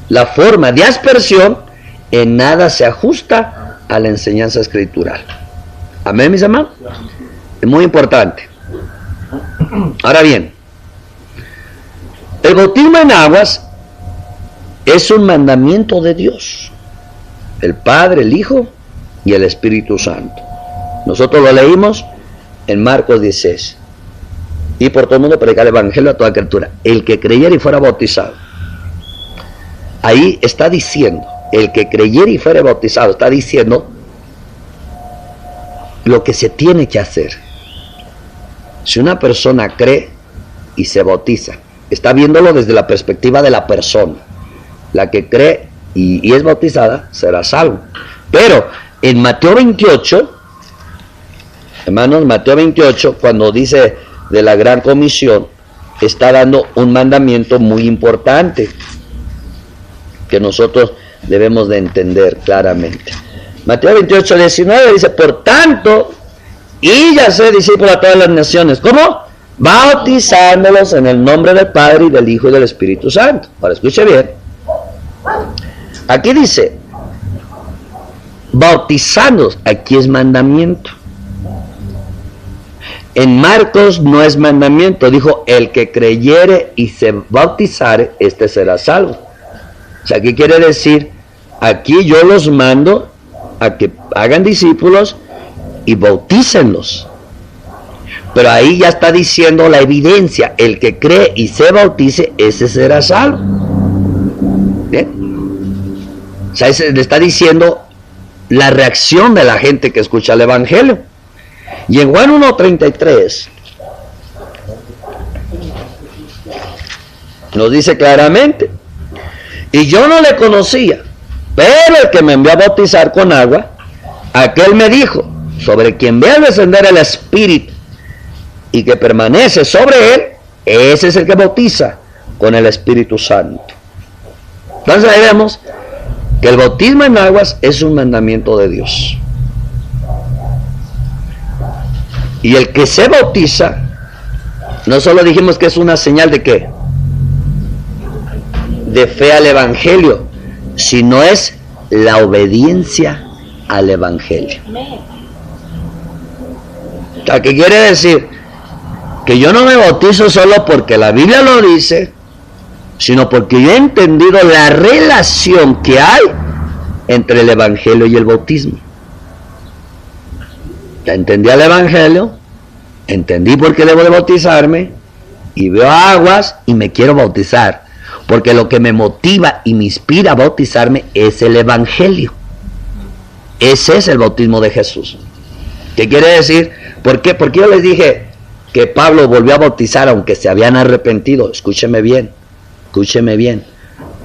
La forma de aspersión en nada se ajusta a la enseñanza escritural. Amén, mis hermanos. Es muy importante. Ahora bien, el bautismo en aguas es un mandamiento de Dios, el Padre, el Hijo y el Espíritu Santo. Nosotros lo leímos en Marcos 16. Y por todo el mundo predicar el Evangelio a toda criatura. El que creyera y fuera bautizado. Ahí está diciendo, el que creyera y fuera bautizado, está diciendo lo que se tiene que hacer. Si una persona cree y se bautiza, está viéndolo desde la perspectiva de la persona. La que cree y es bautizada será salvo. Pero en Mateo 28, hermanos, Mateo 28, cuando dice de la gran comisión, está dando un mandamiento muy importante que nosotros debemos de entender claramente. Mateo 28, 19 dice, por tanto, y ya sé discípulos a todas las naciones. ¿Cómo? Bautizándolos en el nombre del Padre y del Hijo y del Espíritu Santo. Ahora escuche bien. Aquí dice, bautizándolos, aquí es mandamiento. En Marcos no es mandamiento, dijo, el que creyere y se bautizare, este será salvo. O sea, ¿qué quiere decir? Aquí yo los mando a que hagan discípulos y bautícenlos. Pero ahí ya está diciendo la evidencia, el que cree y se bautice, ese será salvo. ¿Bien? O sea, le está diciendo la reacción de la gente que escucha el Evangelio. Y en Juan 1:33 nos dice claramente, y yo no le conocía, pero el que me envió a bautizar con agua, aquel me dijo, sobre quien ve al descender el Espíritu y que permanece sobre él, ese es el que bautiza con el Espíritu Santo. Entonces ahí vemos que el bautismo en aguas es un mandamiento de Dios. Y el que se bautiza, no solo dijimos que es una señal de ¿qué? De fe al Evangelio, sino es la obediencia al Evangelio. O sea, ¿qué quiere decir? Que yo no me bautizo solo porque la Biblia lo dice, sino porque yo he entendido la relación que hay entre el Evangelio y el bautismo. Ya entendí el Evangelio, entendí por qué debo de bautizarme, y veo aguas y me quiero bautizar, porque lo que me motiva y me inspira a bautizarme es el Evangelio. Ese es el bautismo de Jesús. ¿Qué quiere decir? ¿Por qué? Porque yo les dije que Pablo volvió a bautizar aunque se habían arrepentido. Escúcheme bien,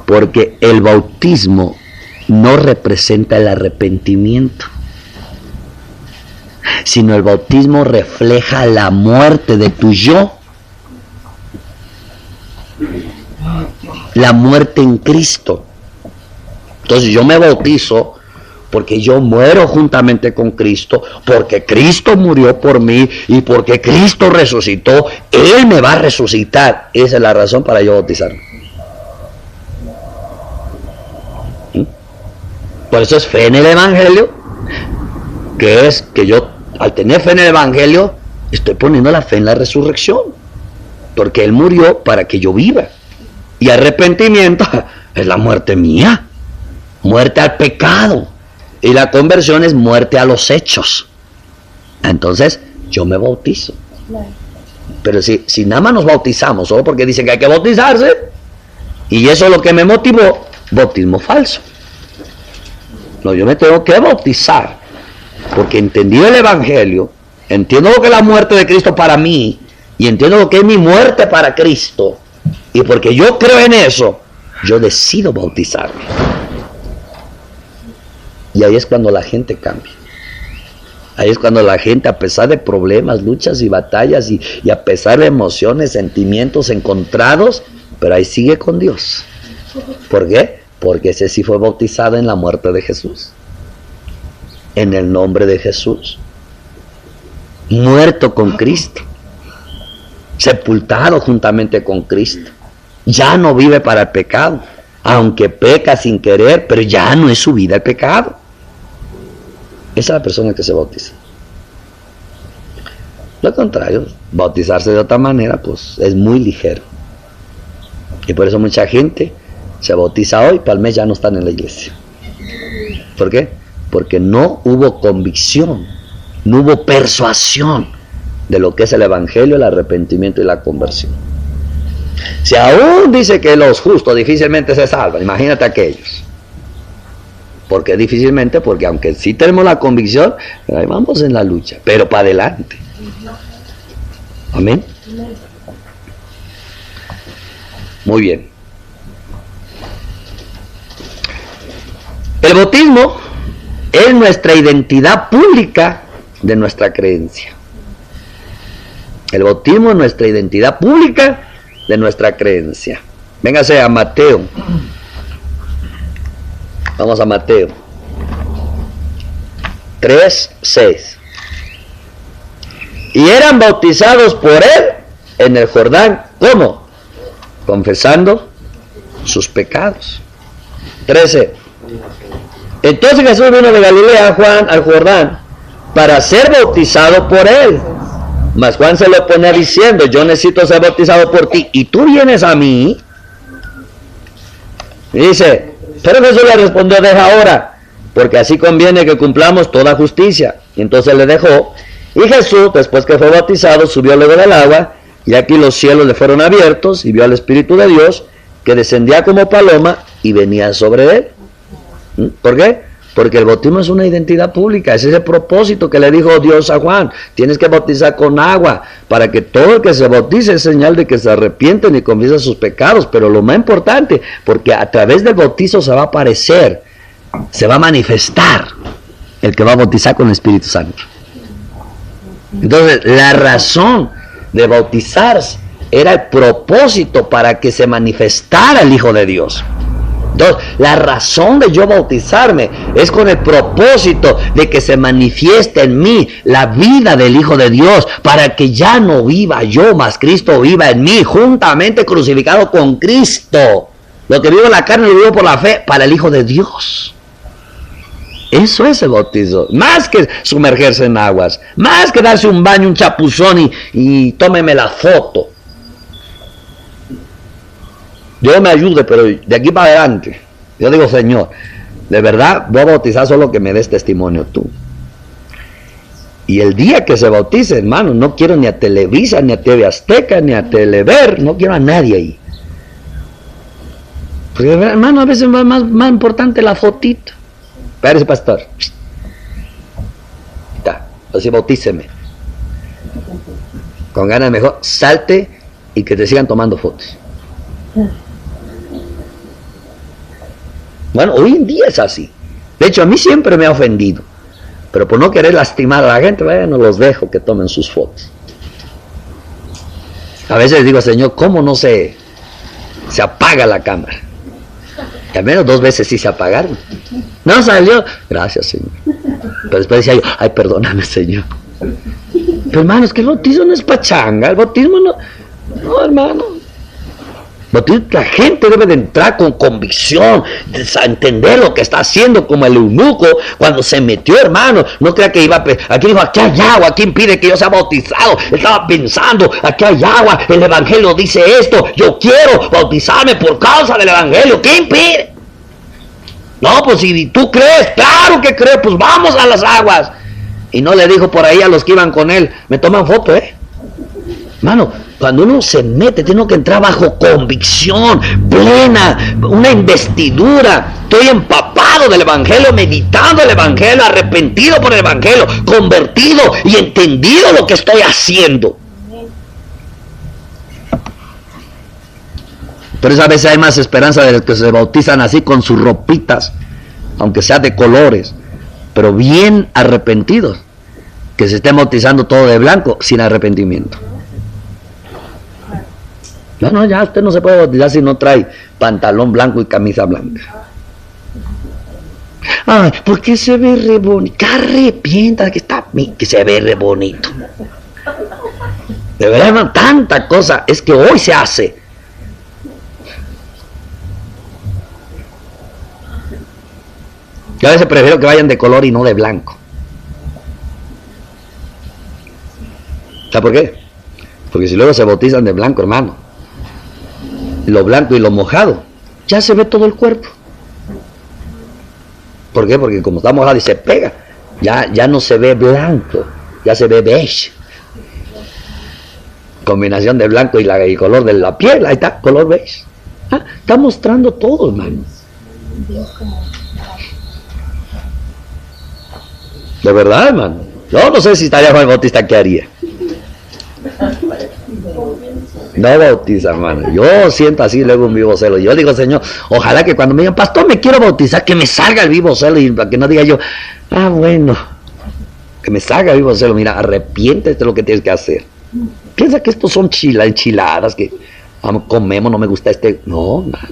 porque el bautismo no representa el arrepentimiento, sino el bautismo refleja la muerte de tu yo, la muerte en Cristo. Entonces yo me bautizo porque yo muero juntamente con Cristo, porque Cristo murió por mí y porque Cristo resucitó, Él me va a resucitar. Esa es la razón para yo bautizarme. Por eso es fe en el Evangelio, que es que yo, al tener fe en el Evangelio, estoy poniendo la fe en la resurrección, porque Él murió para que yo viva. Y arrepentimiento es la muerte mía, muerte al pecado, y la conversión es muerte a los hechos. Entonces yo me bautizo. Pero si nada más nos bautizamos solo porque dicen que hay que bautizarse, y eso es lo que me motivó, bautismo falso. No, yo me tengo que bautizar porque entendí el Evangelio, entiendo lo que es la muerte de Cristo para mí, y entiendo lo que es mi muerte para Cristo, Y porque yo creo en eso, yo decido bautizarme. Y ahí es cuando la gente cambia. Ahí es cuando la gente, a pesar de problemas, luchas y batallas, y a pesar de emociones, sentimientos encontrados, pero ahí sigue con Dios. ¿Por qué? Porque ese sí fue bautizado en la muerte de Jesús. En el nombre de Jesús. Muerto con Cristo. Sepultado juntamente con Cristo. Ya no vive para el pecado. Aunque peca sin querer, pero ya no es su vida el pecado. Esa es la persona que se bautiza. Lo contrario, bautizarse de otra manera, pues es muy ligero. Y por eso mucha gente se bautiza hoy, para el mes ya no están en la iglesia. ¿Por qué? Porque no hubo convicción, no hubo persuasión de lo que es el evangelio, el arrepentimiento y la conversión. Si aún dice que los justos difícilmente se salvan, imagínate aquellos. ¿Por qué difícilmente? Porque aunque sí tenemos la convicción, ahí vamos en la lucha, pero para adelante. Amén. Muy bien. El bautismo es nuestra identidad pública de nuestra creencia. El bautismo es nuestra identidad pública de nuestra creencia. Véngase a Mateo. Vamos a Mateo 3:6. Y eran bautizados por él en el Jordán. ¿Cómo? Confesando sus pecados. 13. Entonces Jesús vino de Galilea al Jordán para ser bautizado por él. Mas Juan se lo ponía diciendo: yo necesito ser bautizado por ti, y tú vienes a mí. Y dice: pero Jesús le respondió: deja ahora, porque así conviene que cumplamos toda justicia. Y entonces le dejó. Y Jesús, después que fue bautizado, subió luego del agua, y aquí los cielos le fueron abiertos, y vio al Espíritu de Dios, que descendía como paloma, y venía sobre él. ¿Por qué? Porque el bautismo es una identidad pública, ese es el propósito que le dijo Dios a Juan: tienes que bautizar con agua, para que todo el que se bautice es señal de que se arrepienten y confiesan sus pecados. Pero lo más importante, porque a través del bautizo se va a aparecer, se va a manifestar el que va a bautizar con el Espíritu Santo. Entonces, la razón de bautizarse era el propósito para que se manifestara el Hijo de Dios. Entonces, la razón de yo bautizarme es con el propósito de que se manifieste en mí la vida del Hijo de Dios, para que ya no viva yo, mas Cristo viva en mí, juntamente crucificado con Cristo. Lo que vivo en la carne lo vivo por la fe para el Hijo de Dios. Eso es el bautizo. Más que sumergerse en aguas, más que darse un baño, un chapuzón y tómeme la foto. Dios me ayude, pero de aquí para adelante, yo digo: Señor, de verdad voy a bautizar solo que me des testimonio tú. Y el día que se bautice, hermano, no quiero ni a Televisa, ni a TV Azteca, ni a Telever, no quiero a nadie ahí. Porque, hermano, a veces es más importante la fotito. Espérese, pastor. Está, así bautíceme. Con ganas mejor, salte y que te sigan tomando fotos. Bueno, hoy en día es así. De hecho, a mí siempre me ha ofendido. Pero por no querer lastimar a la gente, bueno, los dejo que tomen sus fotos. A veces digo: Señor, ¿cómo no se apaga la cámara? Y al menos 2 veces sí se apagaron. No salió. Gracias, Señor. Pero después decía yo: ay, perdóname, Señor. Pero, hermano, es que el bautismo no es pachanga. El bautismo no... No, hermano. La gente debe de entrar con convicción, a entender lo que está haciendo, como el eunuco cuando se metió, hermano. No crea que iba aquí dijo: aquí hay agua, ¿quién pide que yo sea bautizado? Estaba pensando: aquí hay agua, el evangelio dice esto, yo quiero bautizarme por causa del evangelio, ¿quién impide? No, pues si tú crees, claro que creo, pues vamos a las aguas. Y no le dijo por ahí a los que iban con él: me toman foto, hermano. Cuando uno se mete, tiene que entrar bajo convicción plena, una investidura. Estoy empapado del evangelio, meditando el evangelio, arrepentido por el evangelio, convertido y entendido lo que estoy haciendo. Por eso a veces hay más esperanza de los que se bautizan así con sus ropitas, aunque sea de colores, pero bien arrepentidos, que se estén bautizando todo de blanco sin arrepentimiento. No, ya usted no se puede bautizar si no trae pantalón blanco y camisa blanca. Ay, ¿por qué se ve re bonito? Que arrepienta que se ve re bonito. De verdad, hermano, tanta cosa es que hoy se hace. Yo a veces prefiero que vayan de color y no de blanco. ¿Sabe por qué? Porque si luego se bautizan de blanco, hermano, lo blanco y lo mojado, ya se ve todo el cuerpo. ¿Por qué? Porque como está mojado y se pega, ya no se ve blanco, ya se ve beige. Combinación de blanco y el color de la piel, ahí está, color beige. Está mostrando todo, hermano. De verdad, hermano. Yo no sé si estaría Juan Bautista, ¿qué haría? No bautiza, hermano. Yo siento así luego un vivo celo. Yo digo, Señor, ojalá que cuando me digan, pastor, me quiero bautizar, que me salga el vivo celo, y para que no diga yo, bueno, que me salga el vivo celo. Mira, arrepiéntete de lo que tienes que hacer. Piensa que estos son enchiladas que comemos, no me gusta no, nada.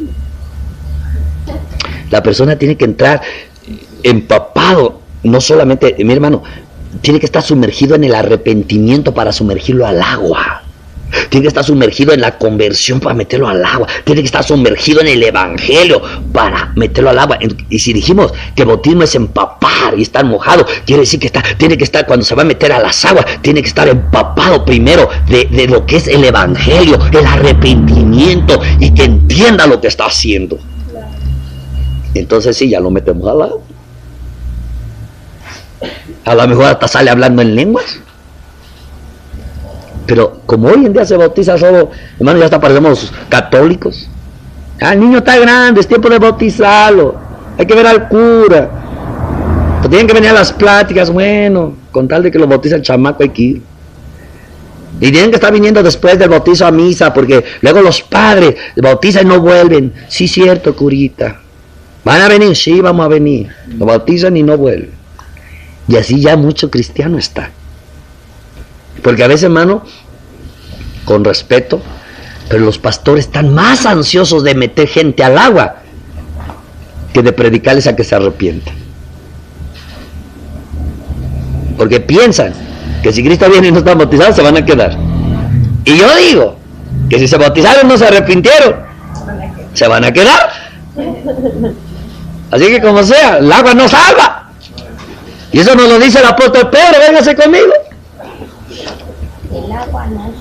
La persona tiene que entrar empapado, no solamente, mi hermano, tiene que estar sumergido en el arrepentimiento para sumergirlo al agua. Tiene que estar sumergido en la conversión para meterlo al agua. Tiene que estar sumergido en el evangelio para meterlo al agua. Y si dijimos que bautismo es empapar y estar mojado, quiere decir que tiene que estar, cuando se va a meter a las aguas, tiene que estar empapado primero de lo que es el evangelio, el arrepentimiento, y que entienda lo que está haciendo. Entonces sí, ya lo metemos al agua. A lo mejor hasta sale hablando en lenguas. Pero como hoy en día se bautiza solo, hermano, ya hasta parecemos católicos. El niño está grande, es tiempo de bautizarlo. Hay que ver al cura. Pues tienen que venir a las pláticas, bueno, con tal de que lo bautiza el chamaco aquí. Y tienen que estar viniendo después del bautizo a misa, porque luego los padres bautizan y no vuelven. Sí, cierto, curita. ¿Van a venir? Sí, vamos a venir. Lo bautizan y no vuelven. Y así ya mucho cristiano está. Porque a veces, hermano, con respeto, pero los pastores están más ansiosos de meter gente al agua que de predicarles a que se arrepientan. Porque piensan que si Cristo viene y no están bautizados, se van a quedar. Y yo digo que si se bautizaron y no se arrepintieron, se van a quedar. Así que como sea, el agua no salva. Y eso nos lo dice el apóstol Pedro, véngase conmigo. El agua no.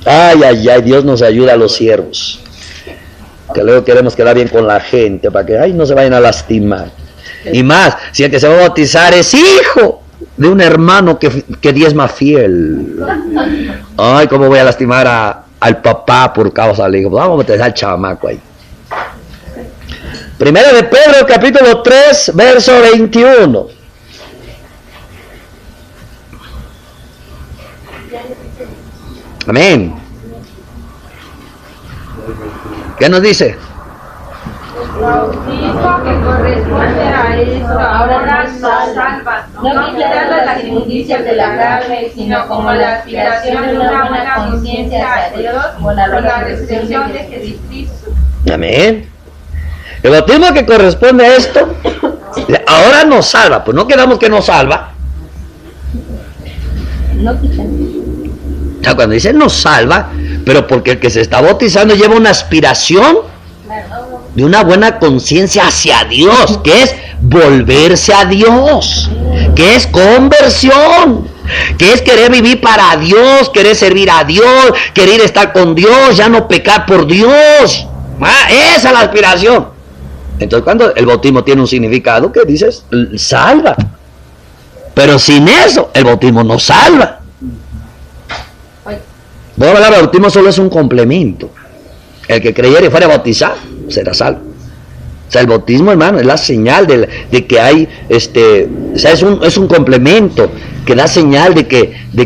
Ay, Dios nos ayuda a los siervos. Que luego queremos quedar bien con la gente, para que no se vayan a lastimar. Y más, si el que se va a bautizar es hijo de un hermano que diezma fiel. Ay, cómo voy a lastimar al papá por causa del hijo. Vamos a meter al chamaco ahí. Primera de Pedro, capítulo 3, verso 21. Amén. ¿Qué nos dice? Bautismo que corresponde a esto ahora nos salva, no quitando las injusticias de la carne, sino como la aspiración de una buena conciencia hacia Dios por la resurrección de Jesucristo. Amén. El bautismo que corresponde a esto ahora nos salva. Pues no quedamos que nos salva. No quitan. O sea, cuando dice nos salva, pero porque el que se está bautizando lleva una aspiración de una buena conciencia hacia Dios, que es volverse a Dios, que es conversión, que es querer vivir para Dios, querer servir a Dios, querer estar con Dios, ya no pecar por Dios. Esa es la aspiración. Entonces, cuando el bautismo tiene un significado, que dices, salva. Pero sin eso, el bautismo no salva. Bueno, el bautismo solo es un complemento. El que creyere y fuera bautizado será salvo. O sea, el bautismo, hermano, es la señal de que hay, o sea, es un complemento que da señal de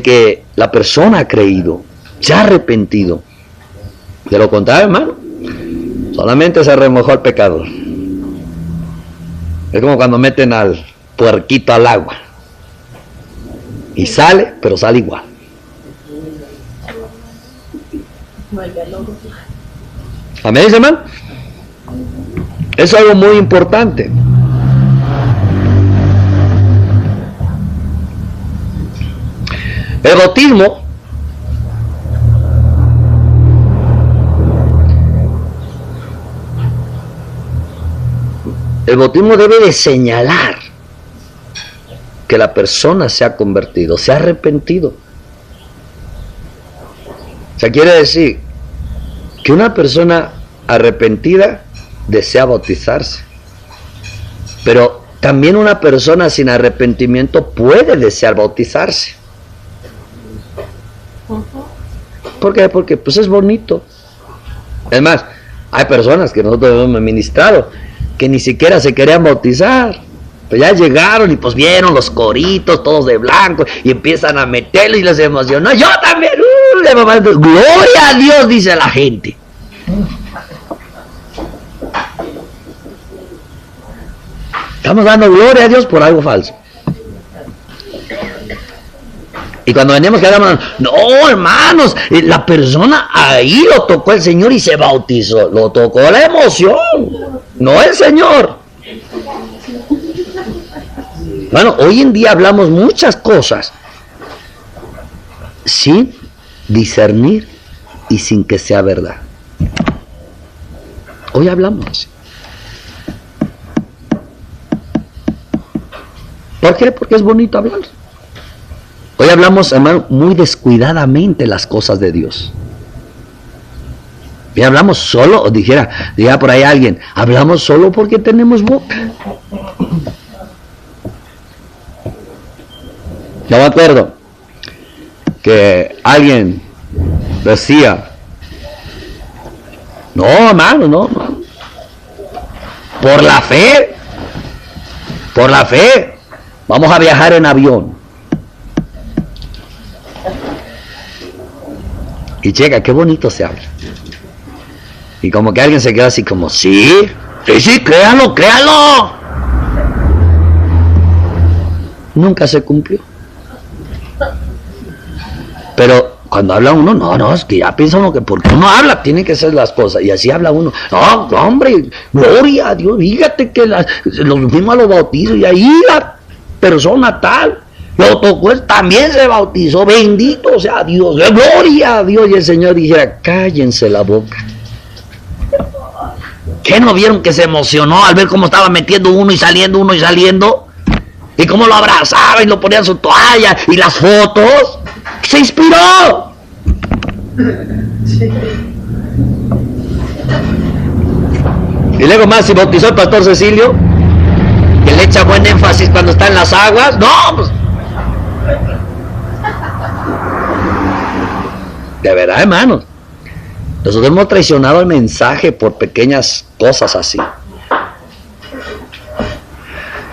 que la persona ha creído, se ha arrepentido. De lo contrario, hermano, solamente se remojó el pecador. Es como cuando meten al puerquito al agua. Y sale, pero sale igual. Amén, hermano. Es algo muy importante. El bautismo debe de señalar que la persona se ha convertido, se ha arrepentido. O sea, quiere decir que una persona arrepentida desea bautizarse, pero también una persona sin arrepentimiento puede desear bautizarse. ¿Por qué? Porque pues es bonito. Es más, hay personas que nosotros hemos ministrado que ni siquiera se querían bautizar, pues ya llegaron y pues vieron los coritos todos de blanco y empiezan a meterlo y les emocionó. Yo también, gloria a Dios, dice la gente. Estamos dando gloria a Dios por algo falso. Y cuando veníamos que éramos, no, hermanos, la persona ahí lo tocó el Señor y se bautizó. Lo tocó la emoción, no el Señor. Bueno, hoy en día hablamos muchas cosas sin discernir y sin que sea verdad. Hoy hablamos así. ¿Por qué? Porque es bonito hablar. Hoy hablamos, hermano, muy descuidadamente las cosas de Dios. Y hablamos solo, o dijera por ahí alguien, hablamos solo porque tenemos boca. Yo me acuerdo que alguien decía, no, hermano, no. Por la fe, vamos a viajar en avión. Y checa, qué bonito se habla. Y como que alguien se queda así como, sí, créalo. Nunca se cumplió. Pero cuando habla uno, no, es que ya piensa uno que porque uno habla, tiene que ser las cosas. Y así habla uno. No, hombre, gloria a Dios, fíjate que los fuimos a los bautizos y ahí la persona tal lo tocó, también se bautizó, bendito sea Dios, gloria a Dios. Y el Señor dijera, cállense la boca. ¿Qué no vieron que se emocionó al ver cómo estaba metiendo uno y saliendo? Y cómo lo abrazaba y lo ponía en su toalla y las fotos. Se inspiró. Y luego más, si bautizó el pastor Cecilio, que le echa buen énfasis cuando está en las aguas. No, pues, de verdad, hermanos, nosotros hemos traicionado el mensaje por pequeñas cosas así.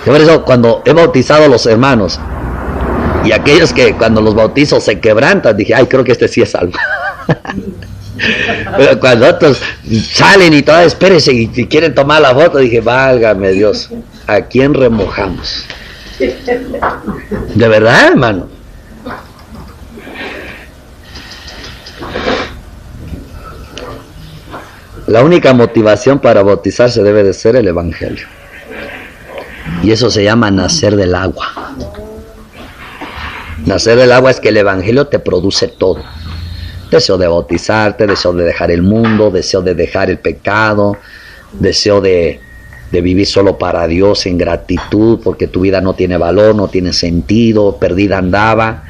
Yo por eso, cuando he bautizado a los hermanos y aquellos que cuando los bautizo se quebrantan, dije, ay, creo que este sí es salvo. Pero cuando otros salen y todas, espérense, y quieren tomar la foto, dije, válgame Dios, ¿a quién remojamos? De verdad, hermano. La única motivación para bautizarse debe de ser el Evangelio. Y eso se llama nacer del agua. Nacer del agua es que el Evangelio te produce todo. Deseo de bautizarte, deseo de dejar el mundo, deseo de dejar el pecado, deseo de vivir solo para Dios en gratitud, porque tu vida no tiene valor, no tiene sentido, perdida andaba.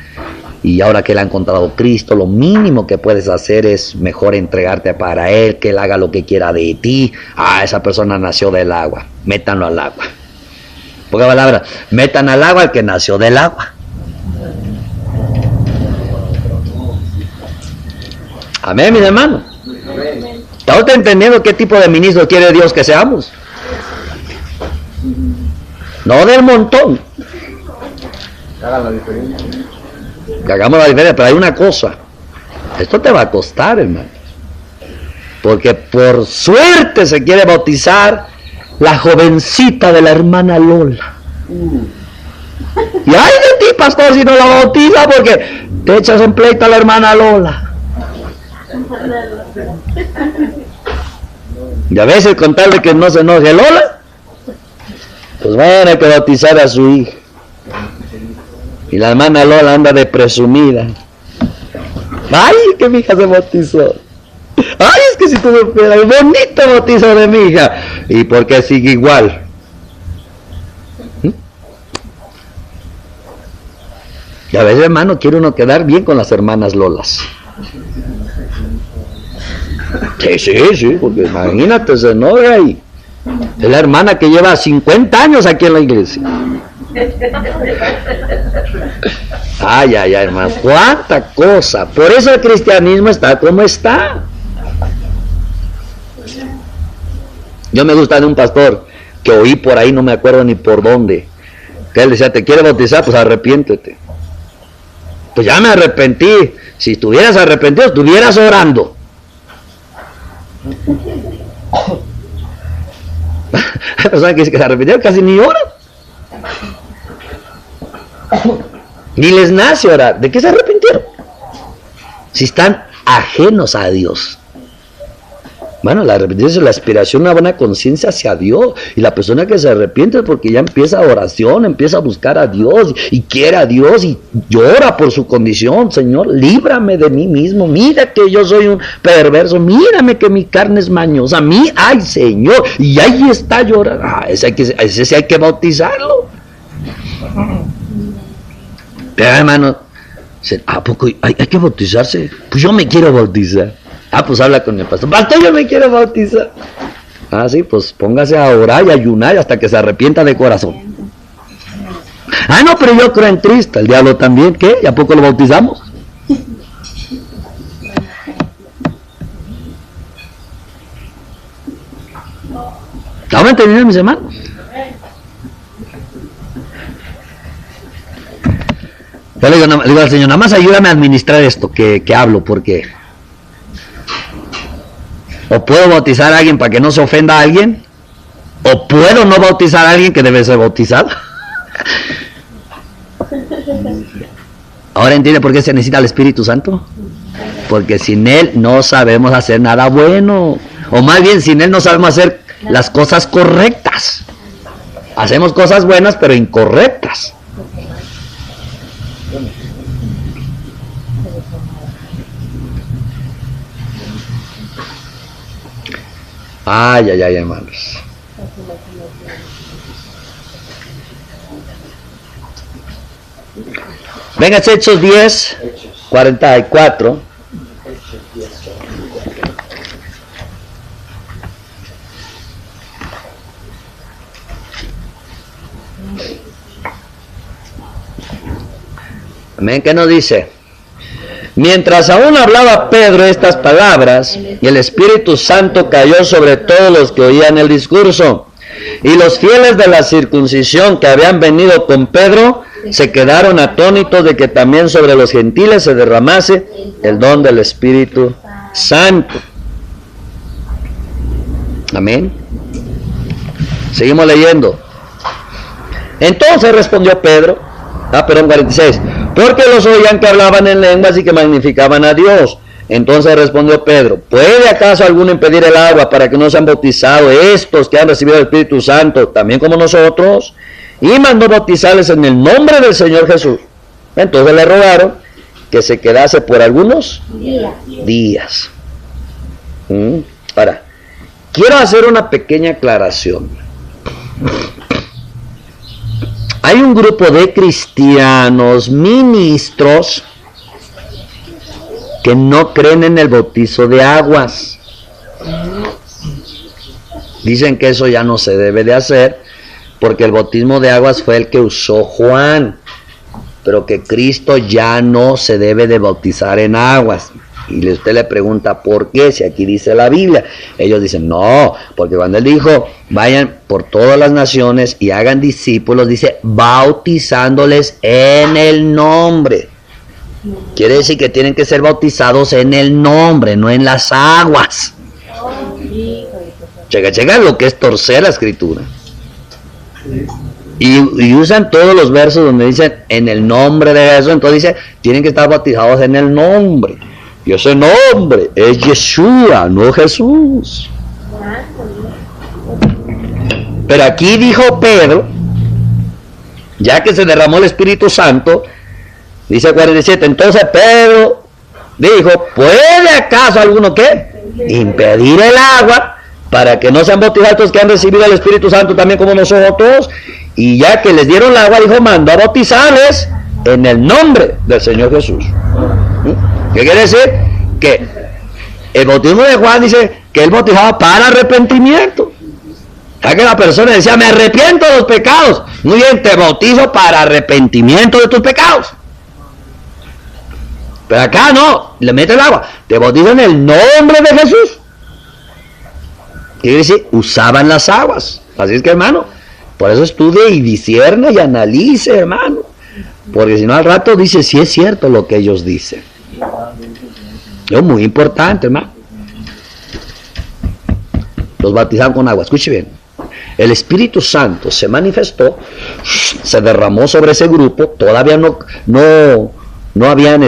Y ahora que Él ha encontrado Cristo, lo mínimo que puedes hacer es mejor entregarte para Él, que Él haga lo que quiera de ti. Esa persona nació del agua, métanlo al agua. Pocas palabras, metan al agua al que nació del agua. Amén, mis hermanos. ¿Está usted entendiendo qué tipo de ministro quiere Dios que seamos? No del montón. Que hagan la diferencia. Que hagamos la diferencia, pero hay una cosa. Esto te va a costar, hermano. Porque por suerte se quiere bautizar la jovencita de la hermana Lola. Y ay de ti, pastor, si no la bautiza, porque te echas en pleito a la hermana Lola. Y a veces con tal de que no se enoje Lola, pues van a que bautizar a su hija. Y la hermana Lola anda de presumida. Ay, que mi hija se bautizó. Ay, es que si tú me esperas, el bonito bautizo de mi hija. ¿Y por qué sigue igual? Y a veces, hermano, quiere uno quedar bien con las hermanas Lolas. Sí, porque imagínate, se enoja y es la hermana que lleva 50 años aquí en la iglesia. Ay, hermano, cuánta cosa. Por eso el cristianismo está como está. Yo me gusta de un pastor que oí por ahí, no me acuerdo ni por dónde, que él decía, ¿te quiere bautizar? Pues arrepiéntete. Pues ya me arrepentí. Si estuvieras arrepentido, estuvieras orando. Hay personas que se arrepintieron, casi ni oran. Ni les nace orar. ¿De qué se arrepintieron? Si están ajenos a Dios. Bueno, la arrepentimiento es la aspiración a una buena conciencia hacia Dios. Y la persona que se arrepiente es porque ya empieza oración, empieza a buscar a Dios y quiere a Dios y llora por su condición. Señor, líbrame de mí mismo. Mira que yo soy un perverso. Mírame que mi carne es mañosa. Ay, Señor. Y ahí está llorando. Ese sí hay que bautizarlo. Pero hermano, ¿a poco hay que bautizarse? Pues yo me quiero bautizar. Pues habla con el pastor. Pastor, yo me quiero bautizar. Sí, pues póngase a orar y ayunar hasta que se arrepienta de corazón. No, pero yo creo en Cristo. El diablo también, ¿qué? ¿Y a poco lo bautizamos? ¿Estamos entendiendo, mis hermanos? Yo le digo al Señor, nada más ayúdame a administrar esto que hablo, porque o puedo bautizar a alguien para que no se ofenda a alguien, o puedo no bautizar a alguien que debe ser bautizado. Ahora entiende por qué se necesita el Espíritu Santo. Porque sin Él no sabemos hacer nada bueno, o más bien sin Él no sabemos hacer las cosas correctas. Hacemos cosas buenas pero incorrectas. Ay, hermanos. Venga, Hechos 10, 44. Amén, ¿qué nos dice? Mientras aún hablaba Pedro estas palabras, y el Espíritu Santo cayó sobre todos los que oían el discurso, y los fieles de la circuncisión que habían venido con Pedro se quedaron atónitos de que también sobre los gentiles se derramase el don del Espíritu Santo. Amén. Seguimos leyendo. Entonces respondió Pedro, 46, porque los oían que hablaban en lenguas y que magnificaban a Dios. Entonces respondió Pedro, ¿puede acaso alguno impedir el agua para que no sean bautizados estos que han recibido el Espíritu Santo, también como nosotros? Y mandó bautizarles en el nombre del Señor Jesús. Entonces le rogaron que se quedase por algunos días. Ahora, quiero hacer una pequeña aclaración. Hay un grupo de cristianos, ministros, que no creen en el bautizo de aguas. Dicen que eso ya no se debe de hacer, porque el bautismo de aguas fue el que usó Juan, pero que Cristo ya no se debe de bautizar en aguas. Y usted le pregunta, ¿por qué? Si aquí dice la Biblia. Ellos dicen, no, porque cuando Él dijo, vayan por todas las naciones y hagan discípulos, dice, bautizándoles en el nombre. Quiere decir que tienen que ser bautizados en el nombre, no en las aguas. Checa lo que es torcer la escritura. Y usan todos los versos donde dicen en el nombre de Jesús. Entonces dice, tienen que estar bautizados en el nombre. Y ese nombre es Yeshua, no Jesús. Pero aquí dijo Pedro, ya que se derramó el Espíritu Santo, dice 47, entonces Pedro dijo, ¿puede acaso alguno qué? Impedir el agua para que no sean bautizados los que han recibido el Espíritu Santo también como nosotros. Y ya que les dieron el agua, dijo, mandó a bautizarles en el nombre del Señor Jesús. ¿Qué quiere decir? Que el bautismo de Juan dice que él bautizaba para arrepentimiento. Ya que la persona decía, me arrepiento de los pecados. Muy bien, te bautizo para arrepentimiento de tus pecados. Pero acá no, le mete el agua. Te bautizo en el nombre de Jesús. Quiere decir, usaban las aguas. Así es que, hermano, por eso estudie y discierna y analice, hermano. Porque si no al rato dice si es cierto lo que ellos dicen. Es muy importante, hermano. Los bautizaron con agua. Escuche bien. El Espíritu Santo se manifestó, se derramó sobre ese grupo. Todavía no habían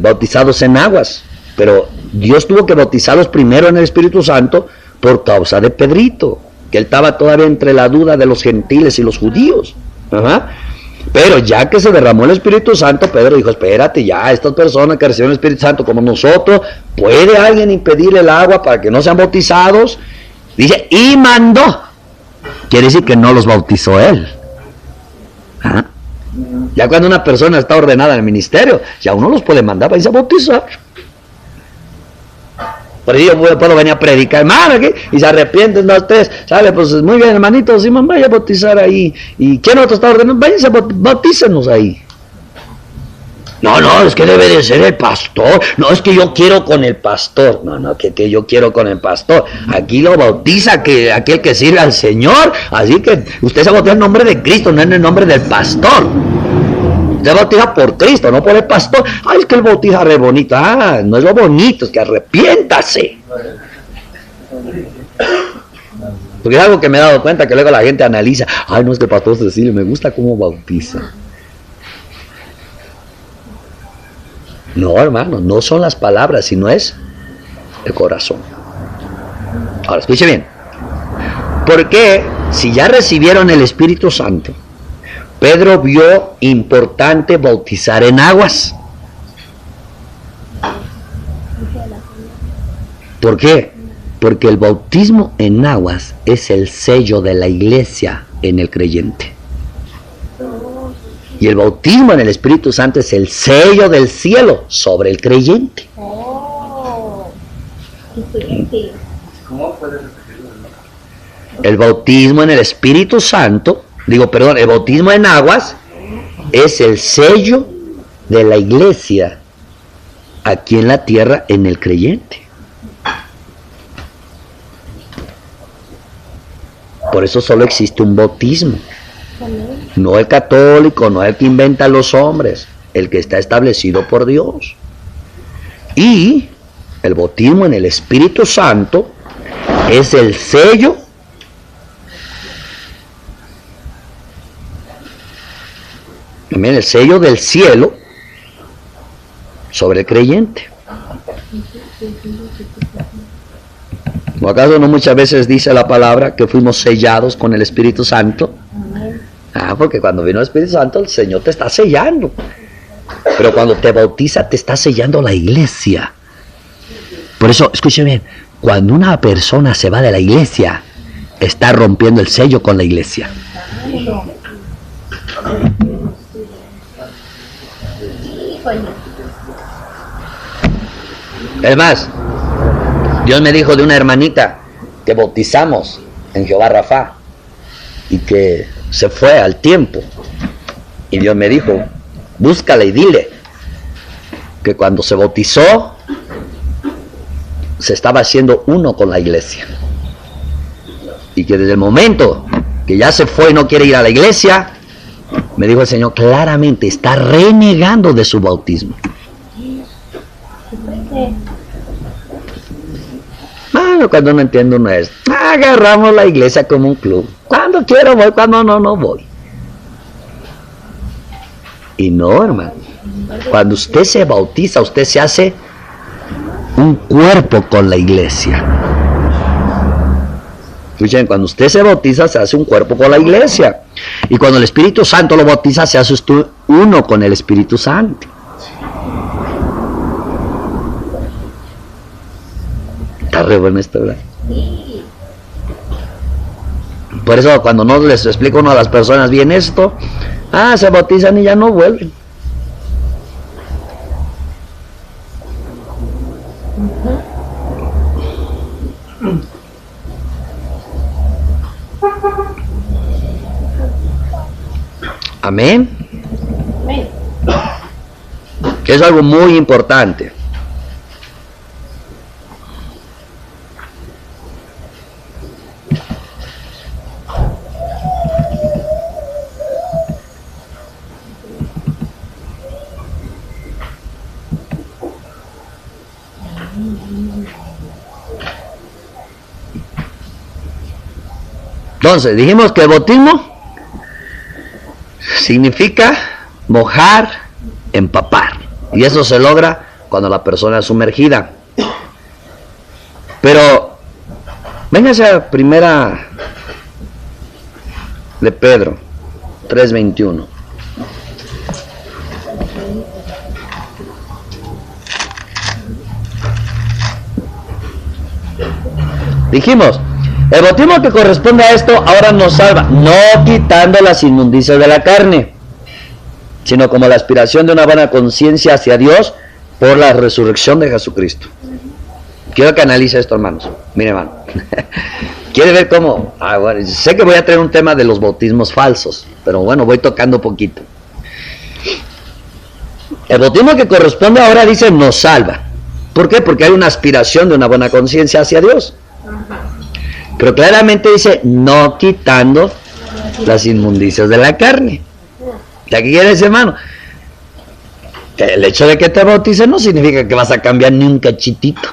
bautizados en aguas. Pero Dios tuvo que bautizarlos primero en el Espíritu Santo por causa de Pedrito, que él estaba todavía entre la duda de los gentiles y los judíos. Ajá. Pero ya que se derramó el Espíritu Santo, Pedro dijo, espérate, ya estas personas que reciben el Espíritu Santo como nosotros, ¿puede alguien impedir el agua para que no sean bautizados? Dice, y mandó. Quiere decir que no los bautizó él. ¿Ah? Ya cuando una persona está ordenada en el ministerio, ya uno los puede mandar para irse a bautizar. Por eso yo puedo venir a predicar, hermano, aquí, y se arrepienten los tres, ¿sabe? Pues muy bien, hermanito, Simón, vaya a bautizar ahí. ¿Y quién otro está ordenado? Váyanse, bautícenos ahí. No, es que debe de ser el pastor. No, es que yo quiero con el pastor. No, que yo quiero con el pastor. Aquí lo bautiza aquel que sirve al Señor. Así que usted se bautiza en nombre de Cristo, no en el nombre del pastor. Usted bautiza por Cristo, no por el pastor. Ay, es que él bautiza re bonito. Ah, no es lo bonito, es que arrepiéntase. Porque es algo que me he dado cuenta, que luego la gente analiza. Ay, no, es que el pastor Cecilio me gusta cómo bautiza. No, hermano, no son las palabras, sino es el corazón. Ahora, escuche bien. ¿Por qué, si ya recibieron el Espíritu Santo, Pedro vio importante bautizar en aguas? ¿Por qué? Porque el bautismo en aguas es el sello de la iglesia en el creyente. Y el bautismo en el Espíritu Santo es el sello del cielo sobre el creyente. El bautismo en el Espíritu Santo, el bautismo en aguas es el sello de la iglesia aquí en la tierra en el creyente. Por eso solo existe un bautismo. No el católico, no el que inventan los hombres, el que está establecido por Dios. Y el bautismo en el Espíritu Santo es el sello también el sello del cielo sobre el creyente. ¿O acaso no muchas veces dice la palabra que fuimos sellados con el Espíritu Santo? Porque cuando vino el Espíritu Santo, el Señor te está sellando. Pero cuando te bautiza, te está sellando la iglesia. Por eso, escuche bien, cuando una persona se va de la iglesia, está rompiendo el sello con la iglesia. Es más, Dios me dijo de una hermanita que bautizamos en Jehová Rafa y que se fue al tiempo, y Dios me dijo, búscala y dile que cuando se bautizó se estaba haciendo uno con la iglesia, y que desde el momento que ya se fue y no quiere ir a la iglesia, me dijo el Señor claramente, está renegando de su bautismo. Pero cuando uno entiende, uno es, agarramos la iglesia como un club. Cuando quiero voy, cuando no, no voy. Y no, hermano. Cuando usted se bautiza, usted se hace un cuerpo con la iglesia. Escuchen, cuando usted se bautiza, se hace un cuerpo con la iglesia. Y cuando el Espíritu Santo lo bautiza, se hace usted uno con el Espíritu Santo. Está re bueno esto, ¿verdad? Por eso cuando no les explico uno a las personas bien esto, se bautizan y ya no vuelven. Amén. Que es algo muy importante. Entonces, dijimos que el bautismo significa mojar, empapar. Y eso se logra cuando la persona es sumergida. Pero, véngase a primera de Pedro 3:21. Dijimos, el bautismo que corresponde a esto ahora nos salva, no quitando las inmundicias de la carne, sino como la aspiración de una buena conciencia hacia Dios por la resurrección de Jesucristo. Quiero que analice esto, hermanos. Mire, hermano. ¿Quiere ver cómo? Bueno, sé que voy a traer un tema de los bautismos falsos, pero bueno, voy tocando poquito. El bautismo que corresponde ahora, dice, nos salva. ¿Por qué? Porque hay una aspiración de una buena conciencia hacia Dios. Pero claramente dice, no quitando las inmundicias de la carne. ¿Ya qué quiere decir, hermano? Que el hecho de que te bautices no significa que vas a cambiar ni un cachitito.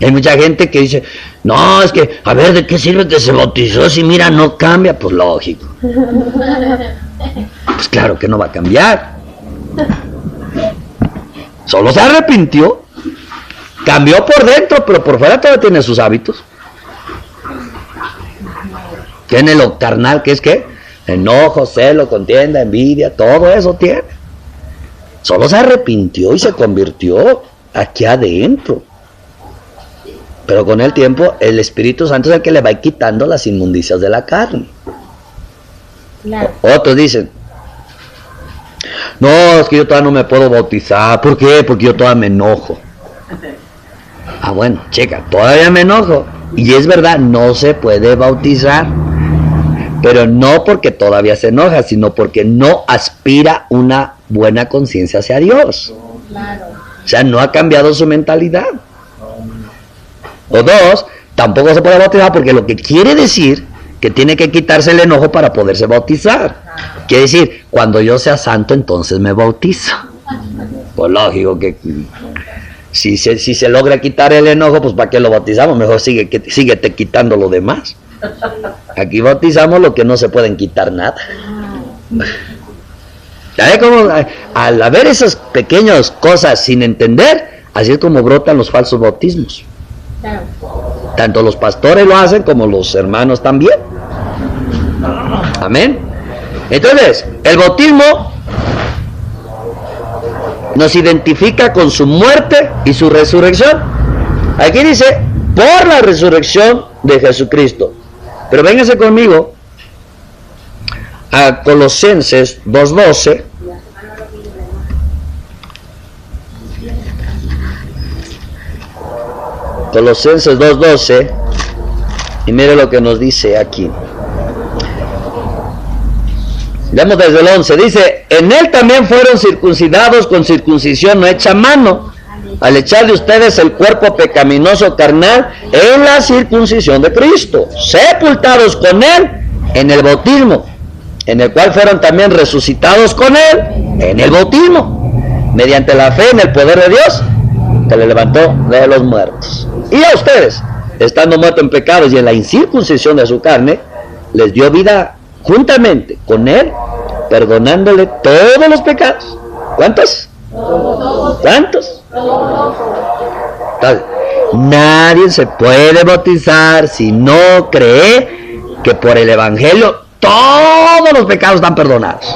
Hay mucha gente que dice, no, es que, a ver, ¿de qué sirve que se bautizó si mira, no cambia? Pues lógico. Pues claro que no va a cambiar. Solo se arrepintió. Cambió por dentro, pero por fuera todavía tiene sus hábitos. Tiene lo carnal, que es que enojo, celo, contienda, envidia, todo eso tiene. Solo se arrepintió y se convirtió aquí adentro. Pero con el tiempo, el Espíritu Santo es el que le va quitando las inmundicias de la carne. Claro. Otros dicen, no, es que yo todavía no me puedo bautizar. ¿Por qué? Porque yo todavía me enojo. Bueno, checa, todavía me enojo. Y es verdad, no se puede bautizar. Pero no porque todavía se enoja, sino porque no aspira una buena conciencia hacia Dios. Claro. O sea, no ha cambiado su mentalidad. O dos, tampoco se puede bautizar porque lo que quiere decir que tiene que quitarse el enojo para poderse bautizar. Quiere decir, cuando yo sea santo, entonces me bautizo. Pues lógico que si se logra quitar el enojo, pues ¿para qué lo bautizamos? Mejor síguete quitando lo demás. Aquí bautizamos lo que no se pueden quitar nada. ¿Sabes cómo? Al haber esas pequeñas cosas sin entender, así es como brotan los falsos bautismos. Tanto los pastores lo hacen como los hermanos también. Amén. Entonces, el bautismo nos identifica con su muerte y su resurrección. Aquí dice, por la resurrección de Jesucristo. Pero véngase conmigo a Colosenses 2:12. Colosenses 2:12. Y mire lo que nos dice aquí. Leemos desde el 11. Dice, en él también fueron circuncidados con circuncisión no hecha a mano, al echar de ustedes el cuerpo pecaminoso carnal en la circuncisión de Cristo, sepultados con él en el bautismo, en el cual fueron también resucitados con él en el bautismo, mediante la fe en el poder de Dios que le levantó de los muertos. Y a ustedes, estando muertos en pecados y en la incircuncisión de su carne, les dio vida juntamente con él, perdonándole todos los pecados. ¿Cuántos? ¿Cuántos? Entonces, nadie se puede bautizar si no cree que por el Evangelio todos los pecados están perdonados.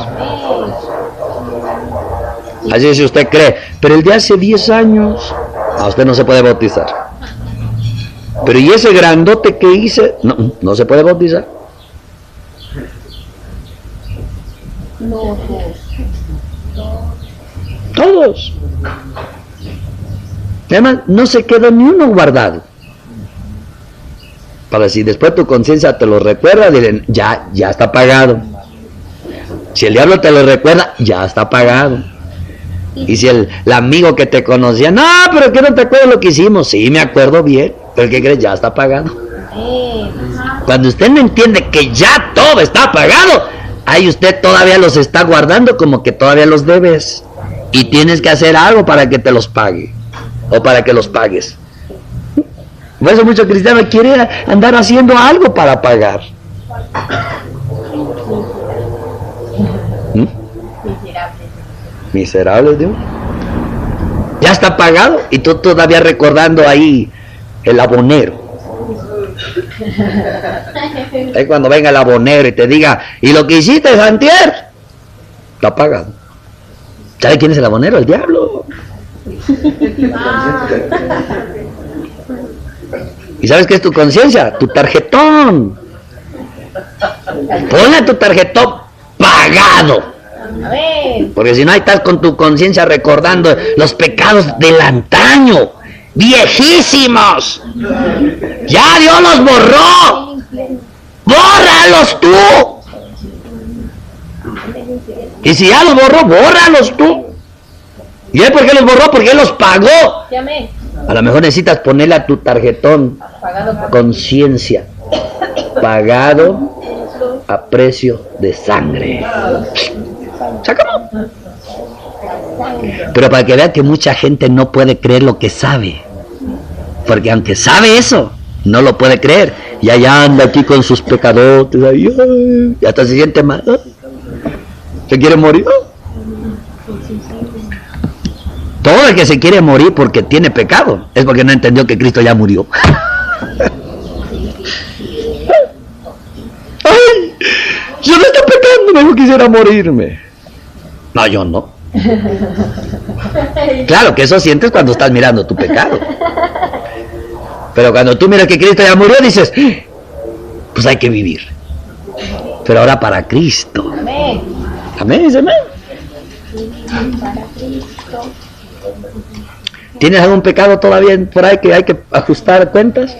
Así es, si usted cree, pero el de hace 10 años, a usted no se puede bautizar. Pero ¿y ese grandote que hice? No, no se puede bautizar. Todos. Además, no se quedó ni uno guardado. Para si después tu conciencia te lo recuerda, dirán, ya está pagado. Si el diablo te lo recuerda, ya está pagado. Y si el amigo que te conocía, no, pero que no te acuerdas lo que hicimos. Sí, me acuerdo bien, pero ¿qué crees? Ya está pagado. Cuando usted no entiende que ya todo está pagado, ahí usted todavía los está guardando como que todavía los debes. Y tienes que hacer algo para que te los pague. O para que los pagues. Por eso muchos cristianos quieren andar haciendo algo para pagar. Miserables, Dios. Ya está pagado y tú todavía recordando ahí el abonero. Ahí cuando venga el abonero y te diga, ¿y lo que hiciste, Santier? Está pagado. ¿Sabe quién es el abonero? El diablo. ¿Y sabes qué es tu conciencia? Tu tarjetón. Ponle tu tarjetón pagado. Porque si no, ahí estás con tu conciencia recordando los pecados del antaño, viejísimos. Ya Dios los borró. Bórralos tú. Y si ya los borró, bórralos tú. ¿Y él por qué los borró? Porque él los pagó. A lo mejor necesitas ponerle a tu tarjetón conciencia, pagado a precio de sangre. ¿Se acabó? Pero para que vean que mucha gente no puede creer lo que sabe, porque aunque sabe eso, no lo puede creer. Y allá anda aquí con sus pecadotes, y hasta se siente mal. ¿Se quiere morir? Todo el que se quiere morir porque tiene pecado es porque no entendió que Cristo ya murió. Ay, yo no estoy pecando, no quisiera morirme. No, yo no. Claro que eso sientes cuando estás mirando tu pecado. Pero cuando tú miras que Cristo ya murió, dices, pues hay que vivir. Pero ahora para Cristo. Amén. Amén, dice amén. Para Cristo. ¿Tienes algún pecado todavía por ahí que hay que ajustar cuentas?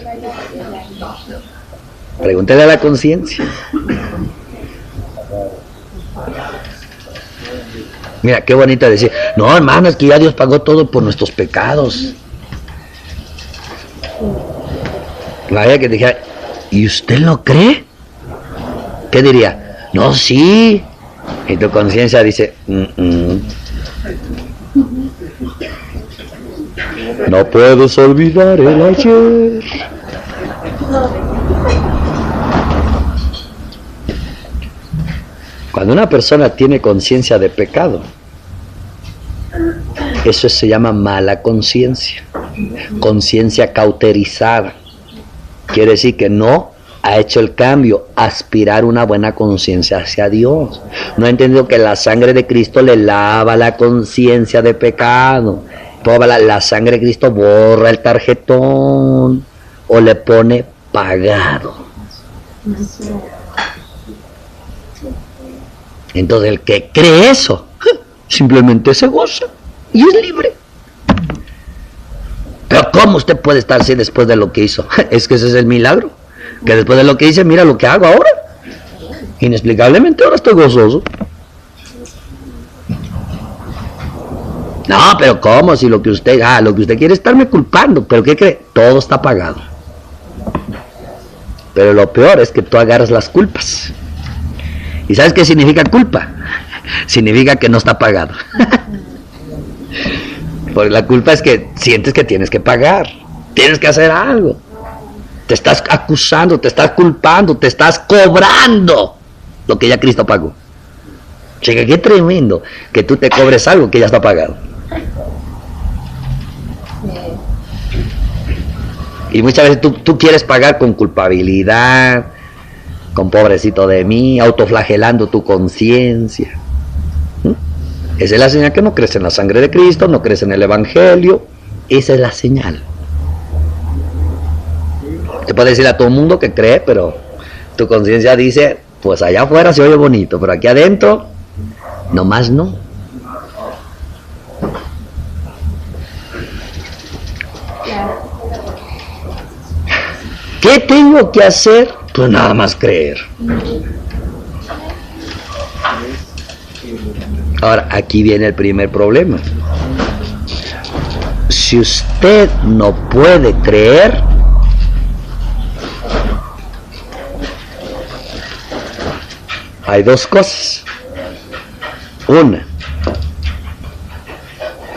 Pregúntale a la conciencia. Mira, qué bonito decir, no hermano, es que ya Dios pagó todo por nuestros pecados. La verdad que te dijera, ¿y usted lo cree? ¿Qué diría? No, sí. Y tu conciencia dice, no puedes olvidar el ayer. Cuando una persona tiene conciencia de pecado, eso se llama mala conciencia, conciencia cauterizada. Quiere decir que no ha hecho el cambio, aspirar una buena conciencia hacia Dios. No ha entendido que la sangre de Cristo le lava la conciencia de pecado. La sangre de Cristo borra el tarjetón o le pone pagado. Entonces el que cree eso simplemente se goza y es libre. Pero ¿cómo usted puede estar así después de lo que hizo? Es que ese es el milagro, que después de lo que hice, mira lo que hago ahora. Inexplicablemente ahora estoy gozoso. No, pero ¿cómo? Si lo que usted quiere es estarme culpando. ¿Pero qué cree? Todo está pagado. Pero lo peor es que tú agarras las culpas. ¿Y sabes qué significa culpa? Significa que no está pagado. Porque la culpa es que sientes que tienes que pagar. Tienes que hacer algo. Te estás acusando, te estás culpando, te estás cobrando lo que ya Cristo pagó. Chica, qué tremendo que tú te cobres algo que ya está pagado. Y muchas veces tú quieres pagar con culpabilidad, con pobrecito de mí, autoflagelando tu conciencia. Esa es la señal que no crees en la sangre de Cristo, no crees en el Evangelio. Esa es la señal. Te puede decir a todo el mundo que cree, pero tu conciencia dice, pues allá afuera se oye bonito, pero aquí adentro, nomás no. ¿Qué tengo que hacer? Pues nada más creer. Ahora, aquí viene el primer problema. Si usted no puede creer, hay dos cosas. Una,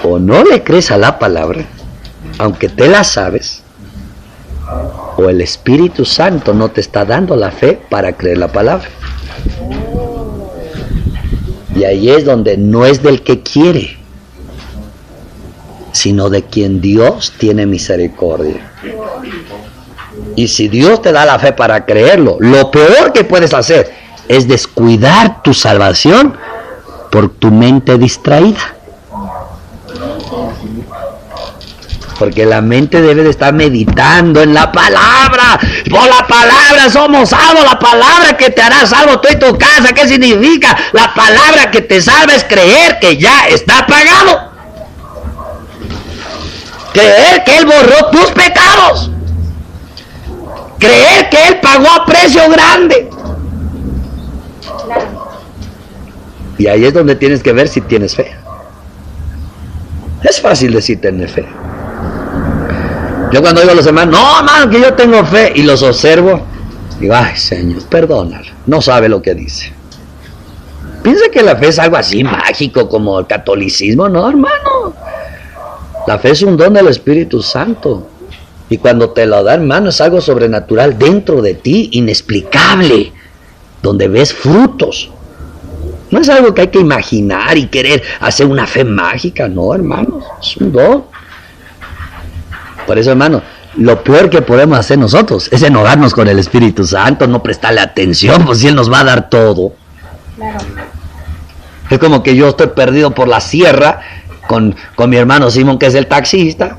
o no le crees a la palabra, aunque te la sabes, o el Espíritu Santo no te está dando la fe para creer la palabra. Y ahí es donde no es del que quiere, sino de quien Dios tiene misericordia. Y si Dios te da la fe para creerlo, lo peor que puedes hacer es descuidar tu salvación por tu mente distraída. Porque la mente debe de estar meditando en la palabra. Por la palabra somos salvos, la palabra que te hará salvo tú y tu casa. ¿Qué significa? La palabra que te salva es creer que ya está pagado. Creer que Él borró tus pecados. Creer que Él pagó a precio grande. Y ahí es donde tienes que ver si tienes fe. Es fácil decir tener fe. Yo cuando digo a los hermanos, no, hermano, que yo tengo fe, y los observo, digo, ay, Señor, perdónalo, no sabe lo que dice. Piensa que la fe es algo así mágico como el catolicismo. No, hermano. La fe es un don del Espíritu Santo. Y cuando te lo da, hermano, es algo sobrenatural dentro de ti, inexplicable, donde ves frutos. No es algo que hay que imaginar y querer hacer una fe mágica, no, hermano, es un don. Por eso, hermano, lo peor que podemos hacer nosotros es enojarnos con el Espíritu Santo, no prestarle atención, pues si Él nos va a dar todo. Claro. Es como que yo estoy perdido por la sierra con mi hermano Simón, que es el taxista,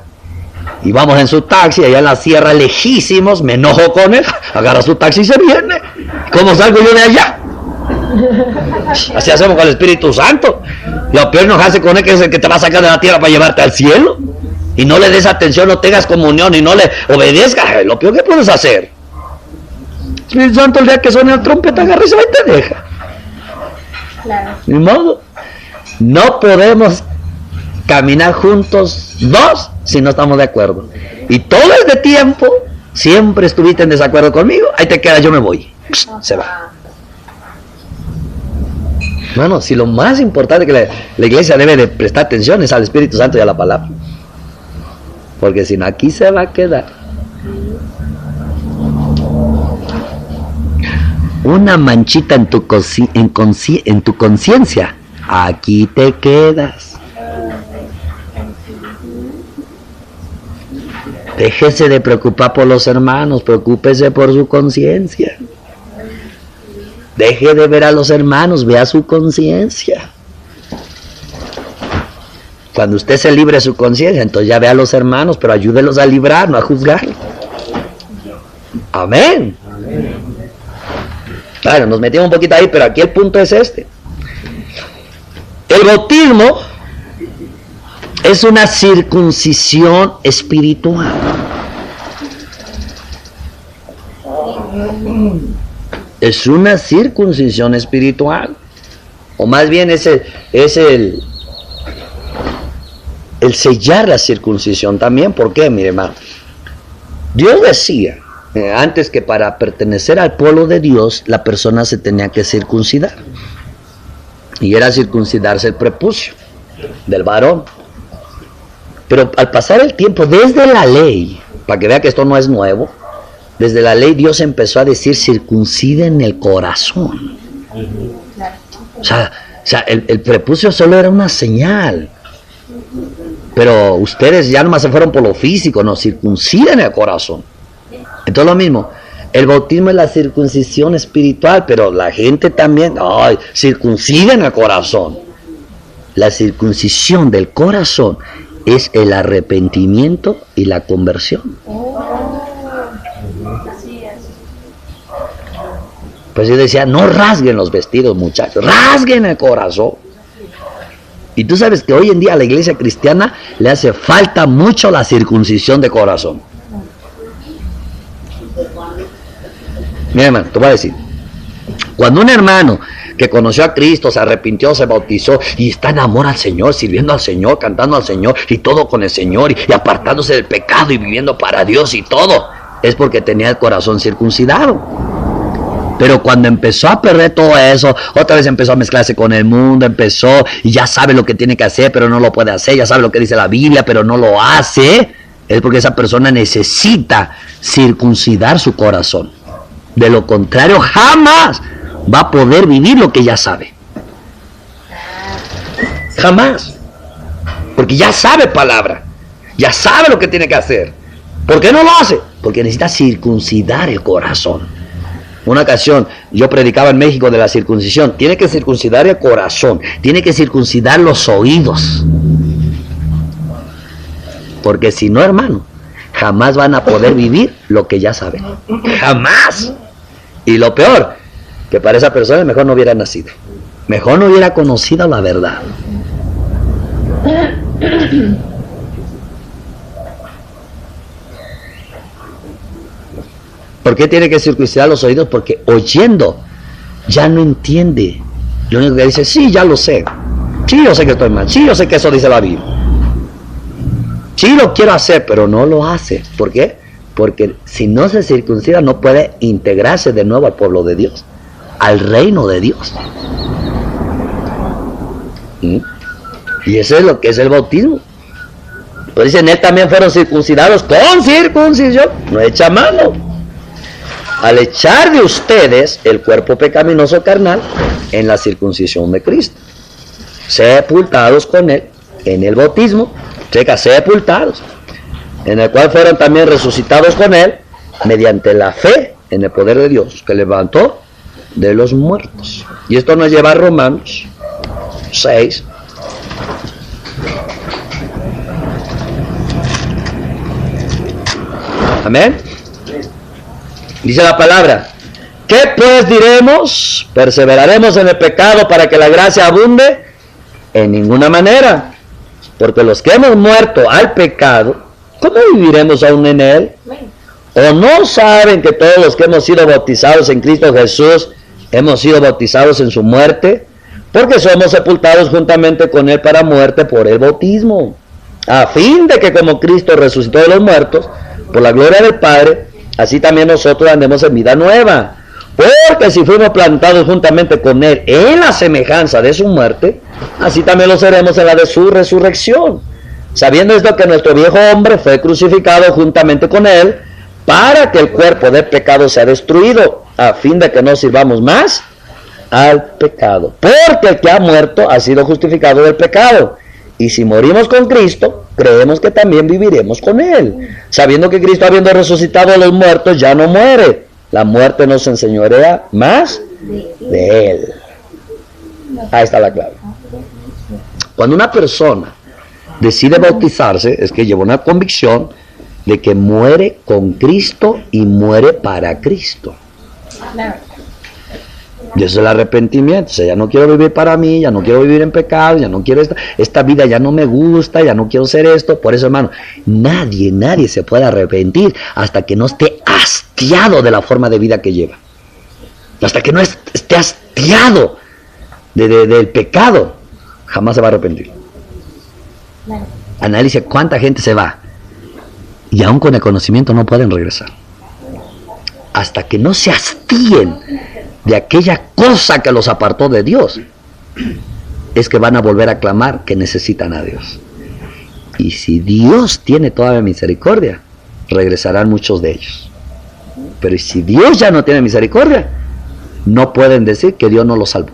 y vamos en su taxi, allá en la sierra, lejísimos, me enojo con él, agarra su taxi y se viene. ¿Cómo salgo yo de allá? Así hacemos con el Espíritu Santo. Lo peor enojarse con él, que es el que te va a sacar de la tierra para llevarte al cielo. Y no le des atención, no tengas comunión y no le obedezcas. Lo peor que puedes hacer. El Espíritu Santo, el día que suene la trompeta, agarra y se va y te deja. Claro. Ni modo. No podemos caminar juntos dos si no estamos de acuerdo. Y todo este tiempo siempre estuviste en desacuerdo conmigo. Ahí te queda, yo me voy. Se va. Bueno, si lo más importante que la iglesia debe de prestar atención es al Espíritu Santo y a la palabra. Porque si no, aquí se va a quedar. Una manchita en tu conciencia, aquí te quedas. Déjese de preocupar por los hermanos, preocúpese por su conciencia. Deje de ver a los hermanos, vea su conciencia. Cuando usted se libre de su conciencia, entonces ya ve a los hermanos, pero ayúdelos a librar, no a juzgar. Amén. Bueno, nos metimos un poquito ahí, pero aquí el punto es este. El bautismo es una circuncisión espiritual. Es una circuncisión espiritual. O más bien es el sellar la circuncisión también. ¿Por qué? Mire, hermano, Dios decía antes que para pertenecer al pueblo de Dios la persona se tenía que circuncidar, y era circuncidarse el prepucio del varón. Pero al pasar el tiempo, desde la ley, para que vea que esto no es nuevo, desde la ley Dios empezó a decir circunciden el corazón. O sea el prepucio solo era una señal. Pero ustedes ya nomás se fueron por lo físico, no, circunciden el corazón. Entonces lo mismo, el bautismo es la circuncisión espiritual, pero la gente también, circunciden el corazón. La circuncisión del corazón es el arrepentimiento y la conversión. Pues yo decía, no rasguen los vestidos, muchachos, rasguen el corazón. Y tú sabes que hoy en día a la iglesia cristiana le hace falta mucho la circuncisión de corazón. Mira, hermano, te voy a decir, cuando un hermano que conoció a Cristo, se arrepintió, se bautizó y está en amor al Señor, sirviendo al Señor, cantando al Señor y todo con el Señor y apartándose del pecado y viviendo para Dios y todo, es porque tenía el corazón circuncidado. Pero cuando empezó a perder todo eso, otra vez empezó a mezclarse con el mundo, empezó y ya sabe lo que tiene que hacer, pero no lo puede hacer, ya sabe lo que dice la Biblia, pero no lo hace, es porque esa persona necesita circuncidar su corazón. De lo contrario, jamás va a poder vivir lo que ya sabe. Jamás. Porque ya sabe palabra, ya sabe lo que tiene que hacer. ¿Por qué no lo hace? Porque necesita circuncidar el corazón. Una ocasión yo predicaba en México de la circuncisión. Tiene que circuncidar el corazón, tiene que circuncidar los oídos. Porque si no, hermano, jamás van a poder vivir lo que ya saben. Jamás. Y lo peor, que para esa persona mejor no hubiera nacido. Mejor no hubiera conocido la verdad. ¿Por qué tiene que circuncidar los oídos? Porque oyendo ya no entiende. Lo único que dice, sí, ya lo sé. Sí, yo sé que estoy mal. Sí, yo sé que eso dice la Biblia. Sí, lo quiero hacer, pero no lo hace. ¿Por qué? Porque si no se circuncida no puede integrarse de nuevo al pueblo de Dios, al reino de Dios. Y eso es lo que es el bautismo. Pues dicen, él también fueron circuncidados con circuncisión, no echa mano. Al echar de ustedes el cuerpo pecaminoso carnal en la circuncisión de Cristo, sepultados con él en el bautismo, sepultados, en el cual fueron también resucitados con él mediante la fe en el poder de Dios que levantó de los muertos. Y esto nos lleva a Romanos 6. Amén. Dice la palabra, ¿qué pues diremos? ¿Perseveraremos en el pecado para que la gracia abunde? En ninguna manera, porque los que hemos muerto al pecado, ¿cómo viviremos aún en él? ¿O no saben que todos los que hemos sido bautizados en Cristo Jesús, hemos sido bautizados en su muerte? Porque somos sepultados juntamente con él para muerte por el bautismo, a fin de que como Cristo resucitó de los muertos, por la gloria del Padre, así también nosotros andemos en vida nueva. Porque si fuimos plantados juntamente con él en la semejanza de su muerte, así también lo seremos en la de su resurrección. Sabiendo esto que nuestro viejo hombre fue crucificado juntamente con él, para que el cuerpo del pecado sea destruido, a fin de que no sirvamos más al pecado. Porque el que ha muerto ha sido justificado del pecado. Y si morimos con Cristo, creemos que también viviremos con él, sabiendo que Cristo, habiendo resucitado a los muertos, ya no muere. La muerte no se enseñorea más de él. Ahí está la clave. Cuando una persona decide bautizarse, es que lleva una convicción de que muere con Cristo y muere para Cristo. Y eso es el arrepentimiento. O sea, ya no quiero vivir para mí, ya no quiero vivir en pecado, ya no quiero esta vida, ya no me gusta, ya no quiero hacer esto. Por eso, hermano, nadie se puede arrepentir hasta que no esté hastiado de la forma de vida que lleva. Hasta que no esté hastiado del pecado, jamás se va a arrepentir. Analice cuánta gente se va y aún con el conocimiento no pueden regresar. Hasta que no se hastíen de aquella cosa que los apartó de Dios, es que van a volver a clamar que necesitan a Dios. Y si Dios tiene todavía misericordia, regresarán muchos de ellos. Pero si Dios ya no tiene misericordia, no pueden decir que Dios no los salvó.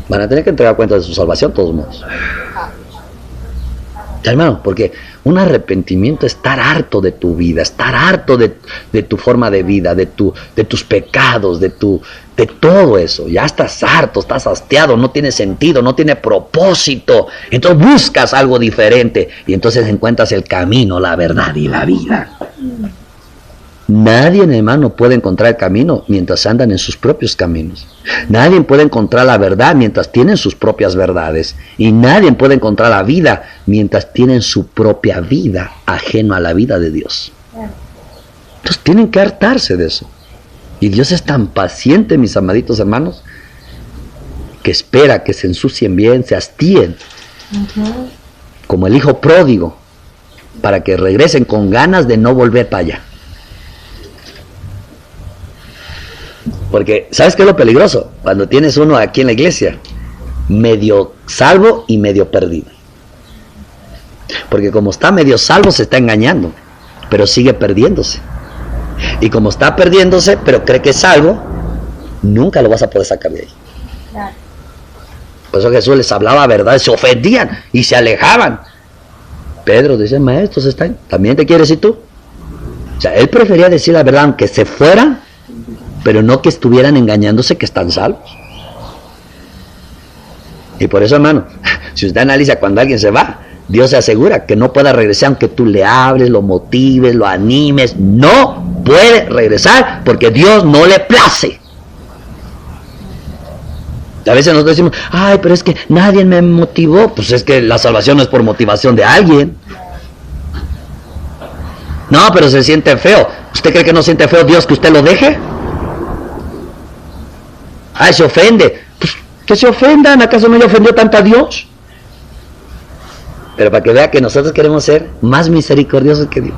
Van a tener que entregar cuenta de su salvación de todos modos. Ya, hermano, porque un arrepentimiento es estar harto de tu vida, estar harto de tu forma de vida, de tus pecados, de todo eso. Ya estás harto, estás hastiado, no tiene sentido, no tiene propósito. Entonces buscas algo diferente y entonces encuentras el camino, la verdad y la vida. Nadie, hermano, puede encontrar el camino mientras andan en sus propios caminos. Nadie puede encontrar la verdad mientras tienen sus propias verdades. Y nadie puede encontrar la vida mientras tienen su propia vida, ajeno a la vida de Dios. Entonces tienen que hartarse de eso. Y Dios es tan paciente, mis amaditos hermanos, que espera que se ensucien bien, se hastíen, como el hijo pródigo, para que regresen con ganas de no volver para allá. Porque, ¿sabes qué es lo peligroso? Cuando tienes uno aquí en la iglesia, medio salvo y medio perdido. Porque como está medio salvo, se está engañando, pero sigue perdiéndose. Y como está perdiéndose, pero cree que es salvo, nunca lo vas a poder sacar de ahí. Claro. Por eso Jesús les hablaba verdad, se ofendían y se alejaban. Pedro dice, maestros están, ¿también te quieres ir tú? O sea, él prefería decir la verdad, aunque se fueran, pero no que estuvieran engañándose que están salvos. Y por eso, hermano, si usted analiza cuando alguien se va, Dios se asegura que no pueda regresar aunque tú le hables, lo motives, lo animes. No puede regresar porque Dios no le place. A veces nosotros decimos, ay, pero es que nadie me motivó. Pues es que la salvación no es por motivación de alguien. No, pero se siente feo. ¿Usted cree que no siente feo Dios que usted lo deje? Ay, se ofende. Pues que se ofendan. ¿Acaso no le ofendió tanto a Dios? Pero para que vea que nosotros queremos ser más misericordiosos que Dios.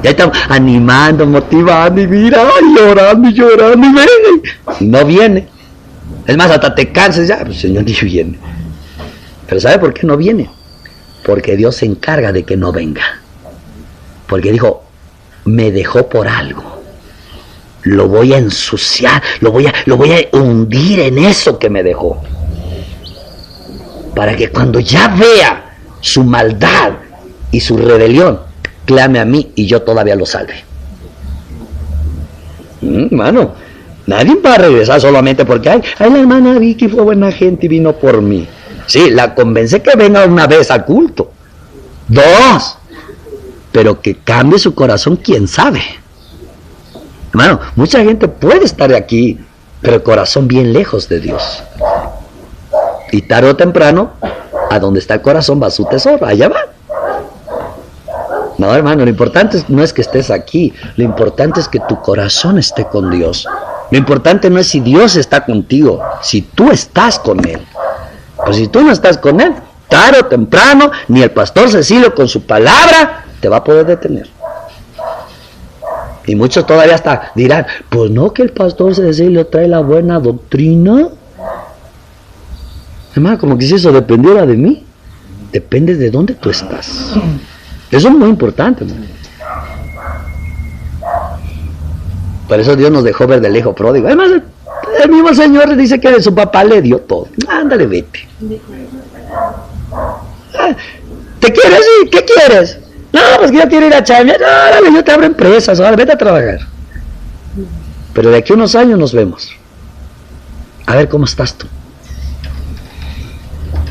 Ya estamos animando, motivando y mira, llorando y llorando y viene. Y no viene. Es más, hasta te cansas ya. Pues el Señor ni viene. Pero ¿sabe por qué no viene? Porque Dios se encarga de que no venga. Porque dijo, me dejó por algo. Lo voy a ensuciar, lo voy a hundir en eso que me dejó. Para que cuando ya vea su maldad y su rebelión, clame a mí y yo todavía lo salve. Hermano, nadie va a regresar solamente porque ay, la hermana Vicky fue buena gente y vino por mí. Sí, la convencé que venga una vez al culto. 2. Pero que cambie su corazón, quién sabe. Hermano, mucha gente puede estar aquí, pero el corazón bien lejos de Dios. Y tarde o temprano, a donde está el corazón va su tesoro, allá va. No, hermano, lo importante no es que estés aquí, lo importante es que tu corazón esté con Dios. Lo importante no es si Dios está contigo, si tú estás con Él. Pues si tú no estás con Él, tarde o temprano, ni el pastor Cecilio con su palabra te va a poder detener. Y muchos todavía hasta dirán, pues no que el pastor Cecilio trae la buena doctrina. Hermano, como que si eso dependiera de mí. Depende de dónde tú estás. Eso es muy importante, hermano. Por eso Dios nos dejó ver del hijo pródigo. Además, el mismo Señor dice que su papá le dio todo. Ándale, vete. ¿Te quieres ir? ¿Qué quieres? No, pues que yo quiero ir a chambear. Órale, yo te abro empresas, ahora vete a trabajar. Pero de aquí a unos años nos vemos. A ver cómo estás tú.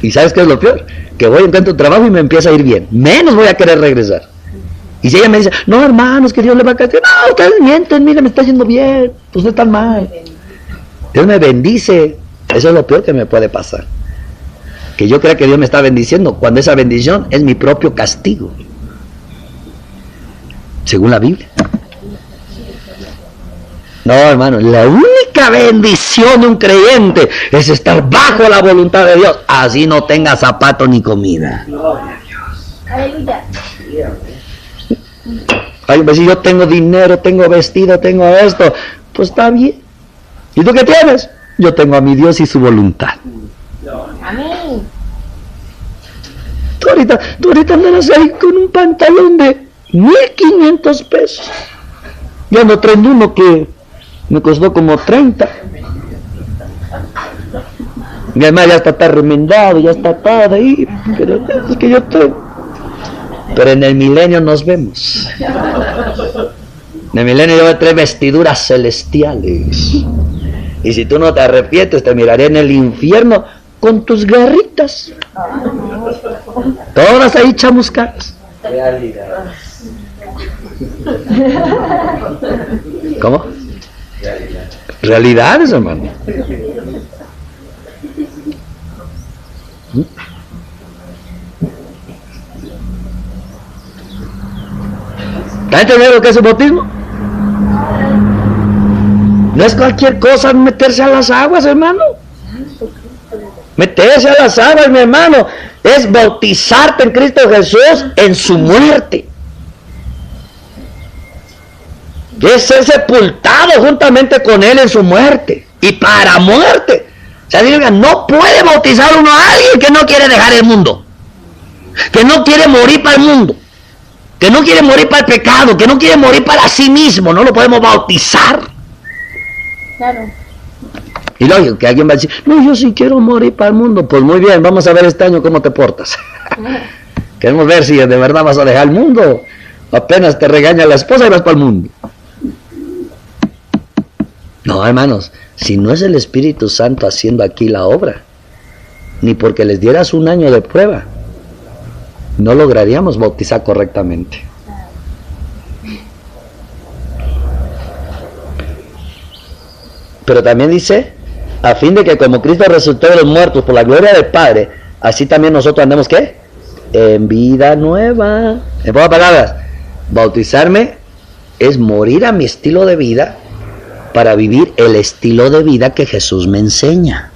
¿Y sabes qué es lo peor? Que voy a encontrar un trabajo y me empieza a ir bien. Menos voy a querer regresar. Y si ella me dice, no, hermanos, que Dios le va a caer. No, ustedes mienten, mira, me está yendo bien. Pues no están mal. Dios me bendice. Eso es lo peor que me puede pasar. Que yo crea que Dios me está bendiciendo, cuando esa bendición es mi propio castigo. Según la Biblia. No, hermano, la única bendición de un creyente es estar bajo la voluntad de Dios. Así no tenga zapato ni comida. Aleluya. Ay, pues si yo tengo dinero, tengo vestido, tengo esto, pues está bien. ¿Y tú qué tienes? Yo tengo a mi Dios y su voluntad. Amén. Tú ahorita andas ahí con un pantalón de 1,500 pesos. Yo ando trayendo uno que me costó como 30. Y además ya está remendado, ya está atado ahí. Pero es que yo estoy. Pero en el milenio nos vemos. En el milenio yo voy a traer vestiduras celestiales. Y si tú no te arrepientes, te miraré en el infierno con tus garritas. Todas ahí chamuscadas. Realidad. ¿Cómo? Realidades, hermano. ¿Está entendiendo lo que es el bautismo? No es cualquier cosa meterse a las aguas, hermano. Meterse a las aguas, mi hermano, es bautizarte en Cristo Jesús en su muerte. Es ser sepultado juntamente con Él en su muerte. Y para muerte. O sea, no puede bautizar uno a alguien que no quiere dejar el mundo. Que no quiere morir para el mundo. Que no quiere morir para el pecado. Que no quiere morir para sí mismo. No lo podemos bautizar. Claro. Y lógico que alguien va a decir, no, yo sí quiero morir para el mundo. Pues muy bien, vamos a ver este año cómo te portas. Queremos ver si de verdad vas a dejar el mundo. Apenas te regaña la esposa y vas para el mundo. No, hermanos, si no es el Espíritu Santo haciendo aquí la obra, ni porque les dieras un año de prueba, no lograríamos bautizar correctamente. Pero también dice, a fin de que como Cristo resucitó de los muertos por la gloria del Padre, así también nosotros andemos, ¿qué? En vida nueva. En pocas palabras, bautizarme es morir a mi estilo de vida para vivir el estilo de vida que Jesús me enseña.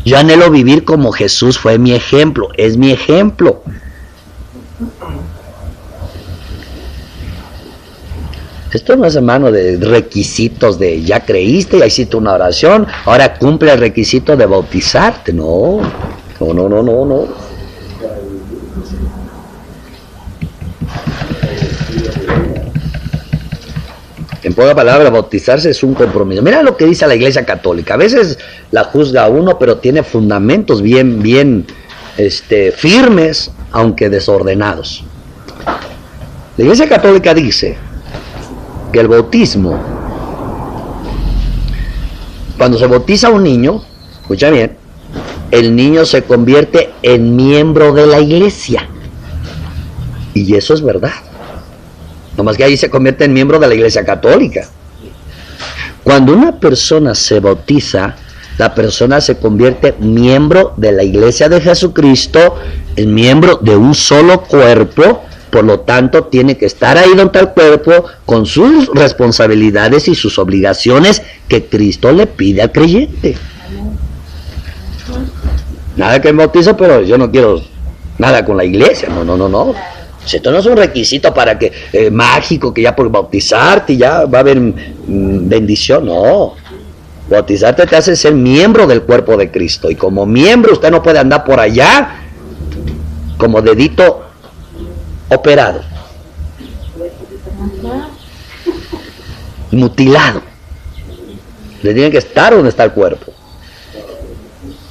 Yo anhelo vivir como Jesús fue mi ejemplo, es mi ejemplo. Esto no es, hermano, de requisitos de ya creíste, ya hiciste una oración, ahora cumple el requisito de bautizarte. No. En pocas palabras, bautizarse es un compromiso. Mira lo que dice la Iglesia Católica. A veces la juzga a uno, pero tiene fundamentos bien firmes, aunque desordenados. La Iglesia Católica dice que el bautismo, cuando se bautiza a un niño, escucha bien, el niño se convierte en miembro de la Iglesia. Y eso es verdad. Nomás que ahí se convierte en miembro de la Iglesia Católica. Cuando una persona se bautiza, la persona se convierte en miembro de la Iglesia de Jesucristo, en miembro de un solo cuerpo. Por lo tanto, tiene que estar ahí donde está el cuerpo con sus responsabilidades y sus obligaciones que Cristo le pide al creyente. Nada que me bautizo, pero yo no quiero nada con la iglesia. No. Esto no es un requisito para que mágico, que ya por bautizarte ya va a haber bendición. No. Bautizarte te hace ser miembro del cuerpo de Cristo. Y como miembro usted no puede andar por allá como dedito operado, mutilado. Le tiene que estar donde está el cuerpo.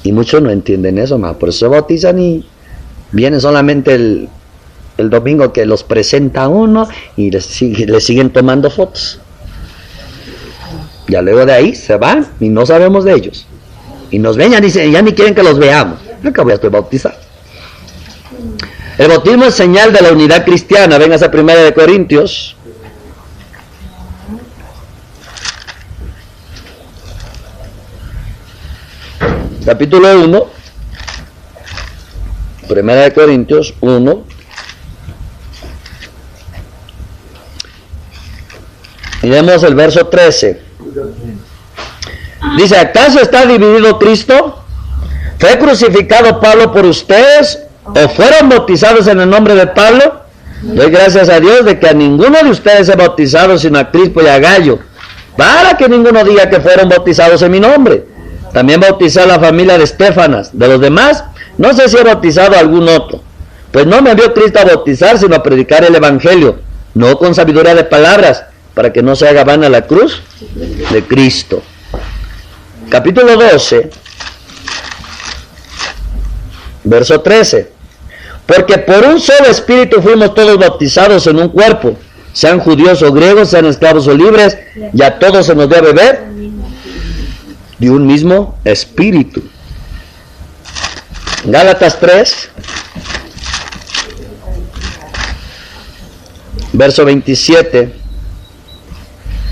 Y muchos no entienden eso, más. Por eso se bautizan y vienen solamente el domingo que los presenta uno y les siguen tomando fotos. Ya luego de ahí se van y no sabemos de ellos. Y nos ven, ya ni quieren que los veamos. Acabo ya estoy bautizado. El bautismo es señal de la unidad cristiana. Véngase a 1 Corintios. Capítulo 1. 1 Corintios 1. Y vemos el verso 13. Dice, ¿acaso está dividido Cristo? ¿Fue crucificado Pablo por ustedes? ¿O fueron bautizados en el nombre de Pablo? Doy gracias a Dios de que a ninguno de ustedes he bautizado sino a Crispo y a Gallo, para que ninguno diga que fueron bautizados en mi nombre. También bauticé a la familia de Estéfanas. De los demás, no sé si he bautizado a algún otro. Pues no me envió Cristo a bautizar, sino a predicar el evangelio, no con sabiduría de palabras, para que no se haga vana la cruz de Cristo. Capítulo 12, verso 13. Porque por un solo espíritu fuimos todos bautizados en un cuerpo, sean judíos o griegos, sean esclavos o libres, y a todos se nos dio a beber de un mismo espíritu. Gálatas 3, verso 27,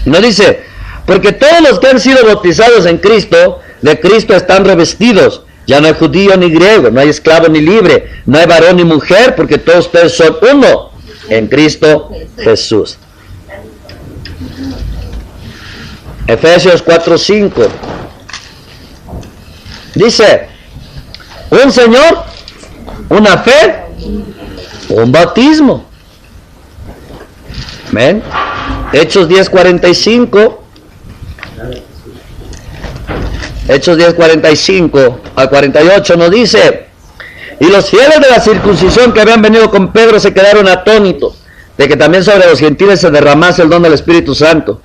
nos dice: porque todos los que han sido bautizados en Cristo, de Cristo están revestidos. Ya no hay judío ni griego, no hay esclavo ni libre, no hay varón ni mujer, porque todos ustedes son uno en Cristo Jesús. Efesios 4:5 dice: un Señor, una fe, un bautismo. ¿Ven? Hechos 10:45. Hechos 10:45 al 48 nos dice: y los fieles de la circuncisión que habían venido con Pedro se quedaron atónitos de que también sobre los gentiles se derramase el don del Espíritu Santo,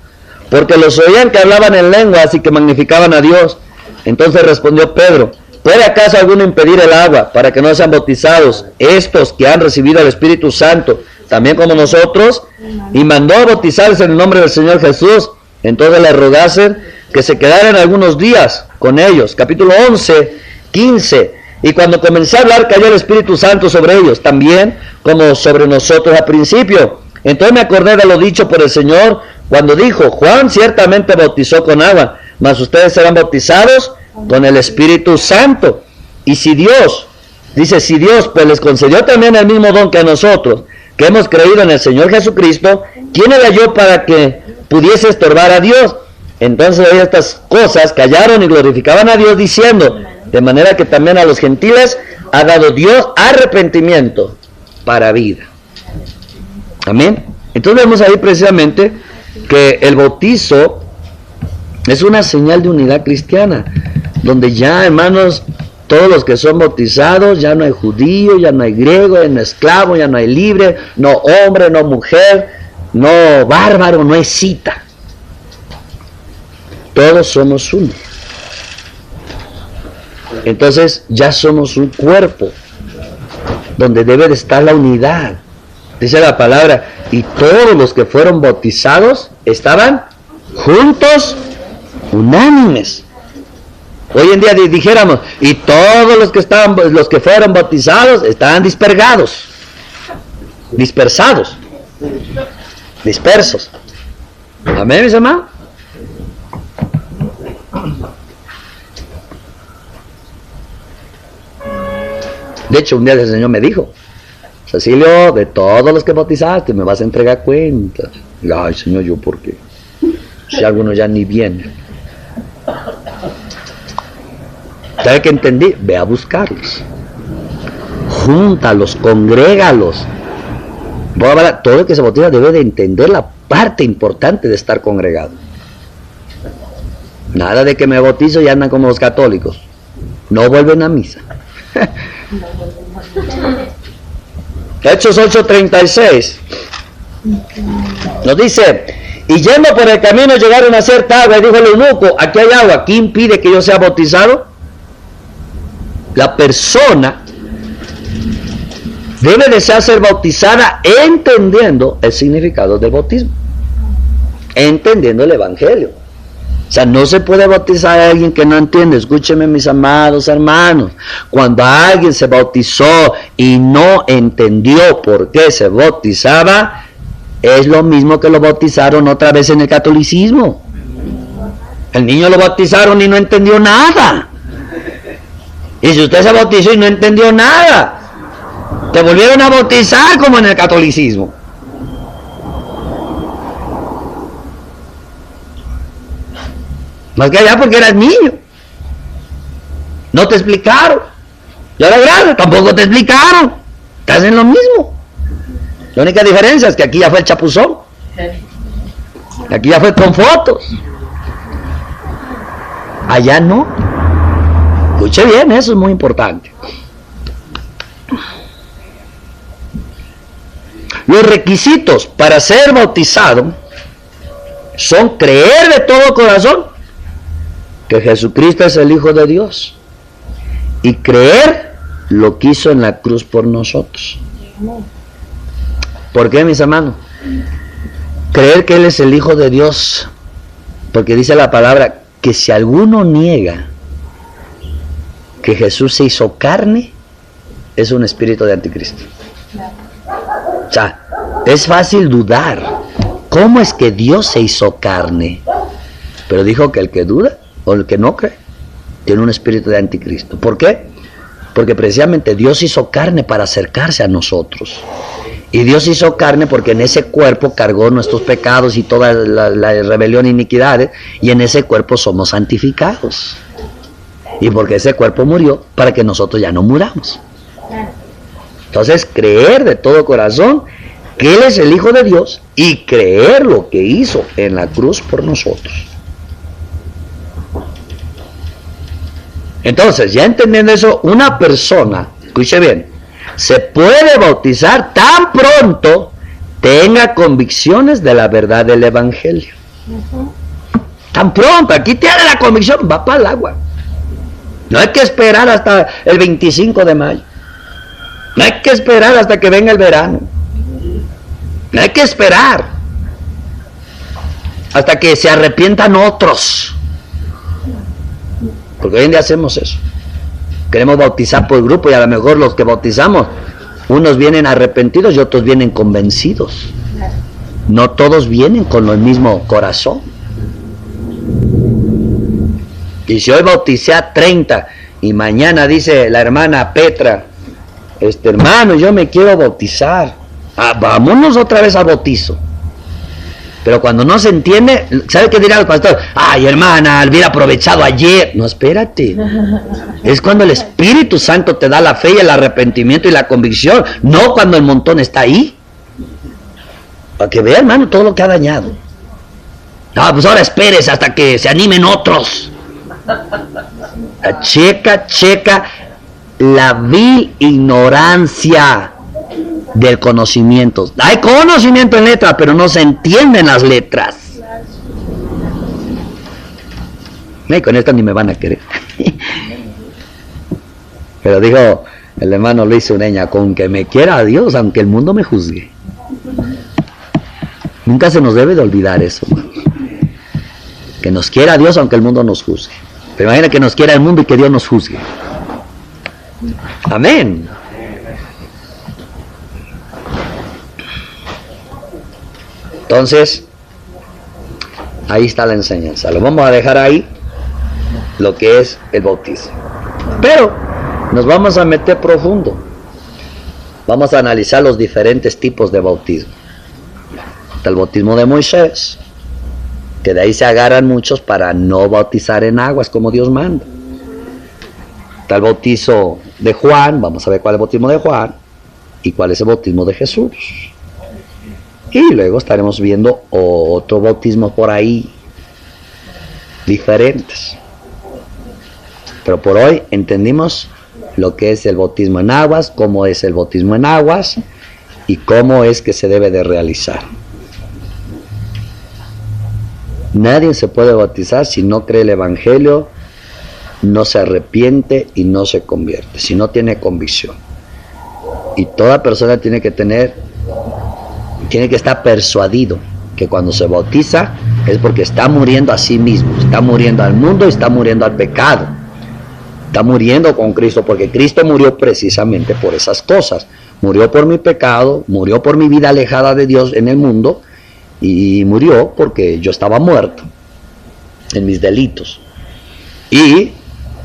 porque los oían que hablaban en lenguas y que magnificaban a Dios. Entonces respondió Pedro: ¿puede acaso alguno impedir el agua para que no sean bautizados estos que han recibido el Espíritu Santo, también como nosotros? Y mandó a bautizarse en el nombre del Señor Jesús. Entonces le rogasen que se quedaran algunos días con ellos. Capítulo 11, 15. Y cuando comencé a hablar, cayó el Espíritu Santo sobre ellos, también como sobre nosotros al principio. Entonces me acordé de lo dicho por el Señor, cuando dijo: Juan ciertamente bautizó con agua, mas ustedes serán bautizados con el Espíritu Santo. Y si Dios, dice, si Dios pues les concedió también el mismo don que a nosotros, que hemos creído en el Señor Jesucristo, ¿quién era yo para que pudiese estorbar a Dios? Entonces estas cosas callaron y glorificaban a Dios, diciendo: de manera que también a los gentiles ha dado Dios arrepentimiento para vida. Amén. Entonces vemos ahí precisamente que el bautizo es una señal de unidad cristiana, donde ya, hermanos, todos los que son bautizados, ya no hay judío, ya no hay griego, ya no hay esclavo, ya no hay libre, no hombre, no mujer, no bárbaro, no hay cita. Todos somos uno. Entonces ya somos un cuerpo donde debe de estar la unidad. Dice la palabra: y todos los que fueron bautizados estaban juntos, unánimes. Hoy en día dijéramos: y todos los que fueron bautizados estaban dispersos. Amén, mis hermanos. De hecho, un día el Señor me dijo: Cecilio, de todos los que bautizaste me vas a entregar cuentas. Y, ay, Señor, ¿yo por qué? Si algunos ya ni vienen. ¿Sabe qué entendí? Ve a buscarlos, júntalos, congrégalos. Todo el que se bautiza debe de entender la parte importante de estar congregado. Nada de que me bautizo y andan como los católicos, no vuelven a misa. Hechos 8:36 nos dice: y yendo por el camino llegaron a cierta agua, y dijo el eunuco: aquí hay agua, ¿qué impide que yo sea bautizado? La persona debe desear ser bautizada entendiendo el significado del bautismo, entendiendo el evangelio. O sea, no se puede bautizar a alguien que no entiende. Escúchenme, mis amados hermanos, cuando alguien se bautizó y no entendió por qué se bautizaba, es lo mismo que lo bautizaron otra vez en el catolicismo. El niño lo bautizaron y no entendió nada. Y si usted se bautizó y no entendió nada, te volvieron a bautizar como en el catolicismo. Más que allá porque eras niño. No te explicaron. Y ahora grande, tampoco te explicaron. Estás en lo mismo. La única diferencia es que aquí ya fue el chapuzón. Aquí ya fue con fotos. Allá no. Escuche bien, eso es muy importante. Los requisitos para ser bautizado son creer de todo corazón que Jesucristo es el Hijo de Dios y creer lo que hizo en la cruz por nosotros. ¿Por qué, mis hermanos? Creer que Él es el Hijo de Dios, porque dice la palabra que si alguno niega que Jesús se hizo carne, es un espíritu de anticristo. O sea, es fácil dudar. ¿Cómo es que Dios se hizo carne? Pero dijo que el que duda o el que no cree tiene un espíritu de anticristo. ¿Por qué? Porque precisamente Dios hizo carne para acercarse a nosotros. Y Dios hizo carne porque en ese cuerpo cargó nuestros pecados y toda la rebelión e iniquidades, y en ese cuerpo somos santificados. Y porque ese cuerpo murió para que nosotros ya no muramos. Entonces, creer de todo corazón que Él es el Hijo de Dios y creer lo que hizo en la cruz por nosotros. Entonces, ya entendiendo eso, una persona, escuche bien, se puede bautizar tan pronto tenga convicciones de la verdad del Evangelio. Tan pronto, aquí tiene la convicción, va para el agua. No hay que esperar hasta el 25 de mayo. No hay que esperar hasta que venga el verano. No hay que esperar hasta que se arrepientan otros. Porque hoy en día hacemos eso. Queremos bautizar por grupo y a lo mejor los que bautizamos, unos vienen arrepentidos y otros vienen convencidos. No todos vienen con el mismo corazón. Y si hoy bauticé a 30 y mañana dice la hermana Petra, hermano, yo me quiero bautizar, vámonos otra vez al bautizo. Pero cuando no se entiende, ¿sabe qué dirá el pastor? Ay, hermana, hubiera aprovechado ayer. No, espérate. Es cuando el Espíritu Santo te da la fe y el arrepentimiento y la convicción, no cuando el montón está ahí. Para que vea, hermano, todo lo que ha dañado. No, pues ahora esperes hasta que se animen otros. Checa la vil ignorancia del conocimiento. Hay conocimiento en letras, pero no se entienden las letras. Y con esto ni me van a querer. Pero dijo el hermano Luis Ureña, con que me quiera a Dios, aunque el mundo me juzgue. Nunca se nos debe de olvidar eso. Que nos quiera a Dios, aunque el mundo nos juzgue. Pero imagina que nos quiera el mundo y que Dios nos juzgue. Amén. Entonces, ahí está la enseñanza. Lo vamos a dejar ahí, lo que es el bautismo. Pero nos vamos a meter profundo. Vamos a analizar los diferentes tipos de bautismo. Está el bautismo de Moisés, que de ahí se agarran muchos para no bautizar en aguas como Dios manda. Está el bautizo de Juan, vamos a ver cuál es el bautismo de Juan y cuál es el bautismo de Jesús. Y luego estaremos viendo otro bautismo por ahí, diferentes. Pero por hoy entendimos lo que es el bautismo en aguas, cómo es el bautismo en aguas y cómo es que se debe de realizar. Nadie se puede bautizar si no cree el Evangelio, no se arrepiente y no se convierte, si no tiene convicción. Y toda persona tiene que estar persuadido que cuando se bautiza es porque está muriendo a sí mismo, está muriendo al mundo y está muriendo al pecado. Está muriendo con Cristo, porque Cristo murió precisamente por esas cosas. Murió por mi pecado, murió por mi vida alejada de Dios en el mundo, y murió porque yo estaba muerto en mis delitos. Y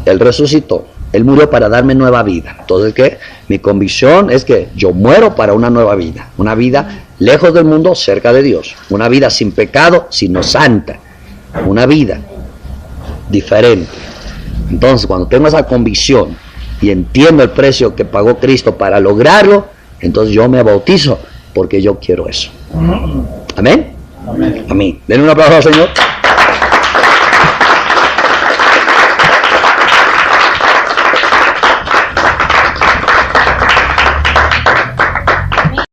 Él resucitó. Él murió para darme nueva vida. Entonces, ¿qué? Mi convicción es que yo muero para una nueva vida. Una vida lejos del mundo, cerca de Dios. Una vida sin pecado, sino santa. Una vida diferente. Entonces, cuando tengo esa convicción y entiendo el precio que pagó Cristo para lograrlo, entonces yo me bautizo porque yo quiero eso. ¿Amén? Amén. Denle un aplauso al Señor.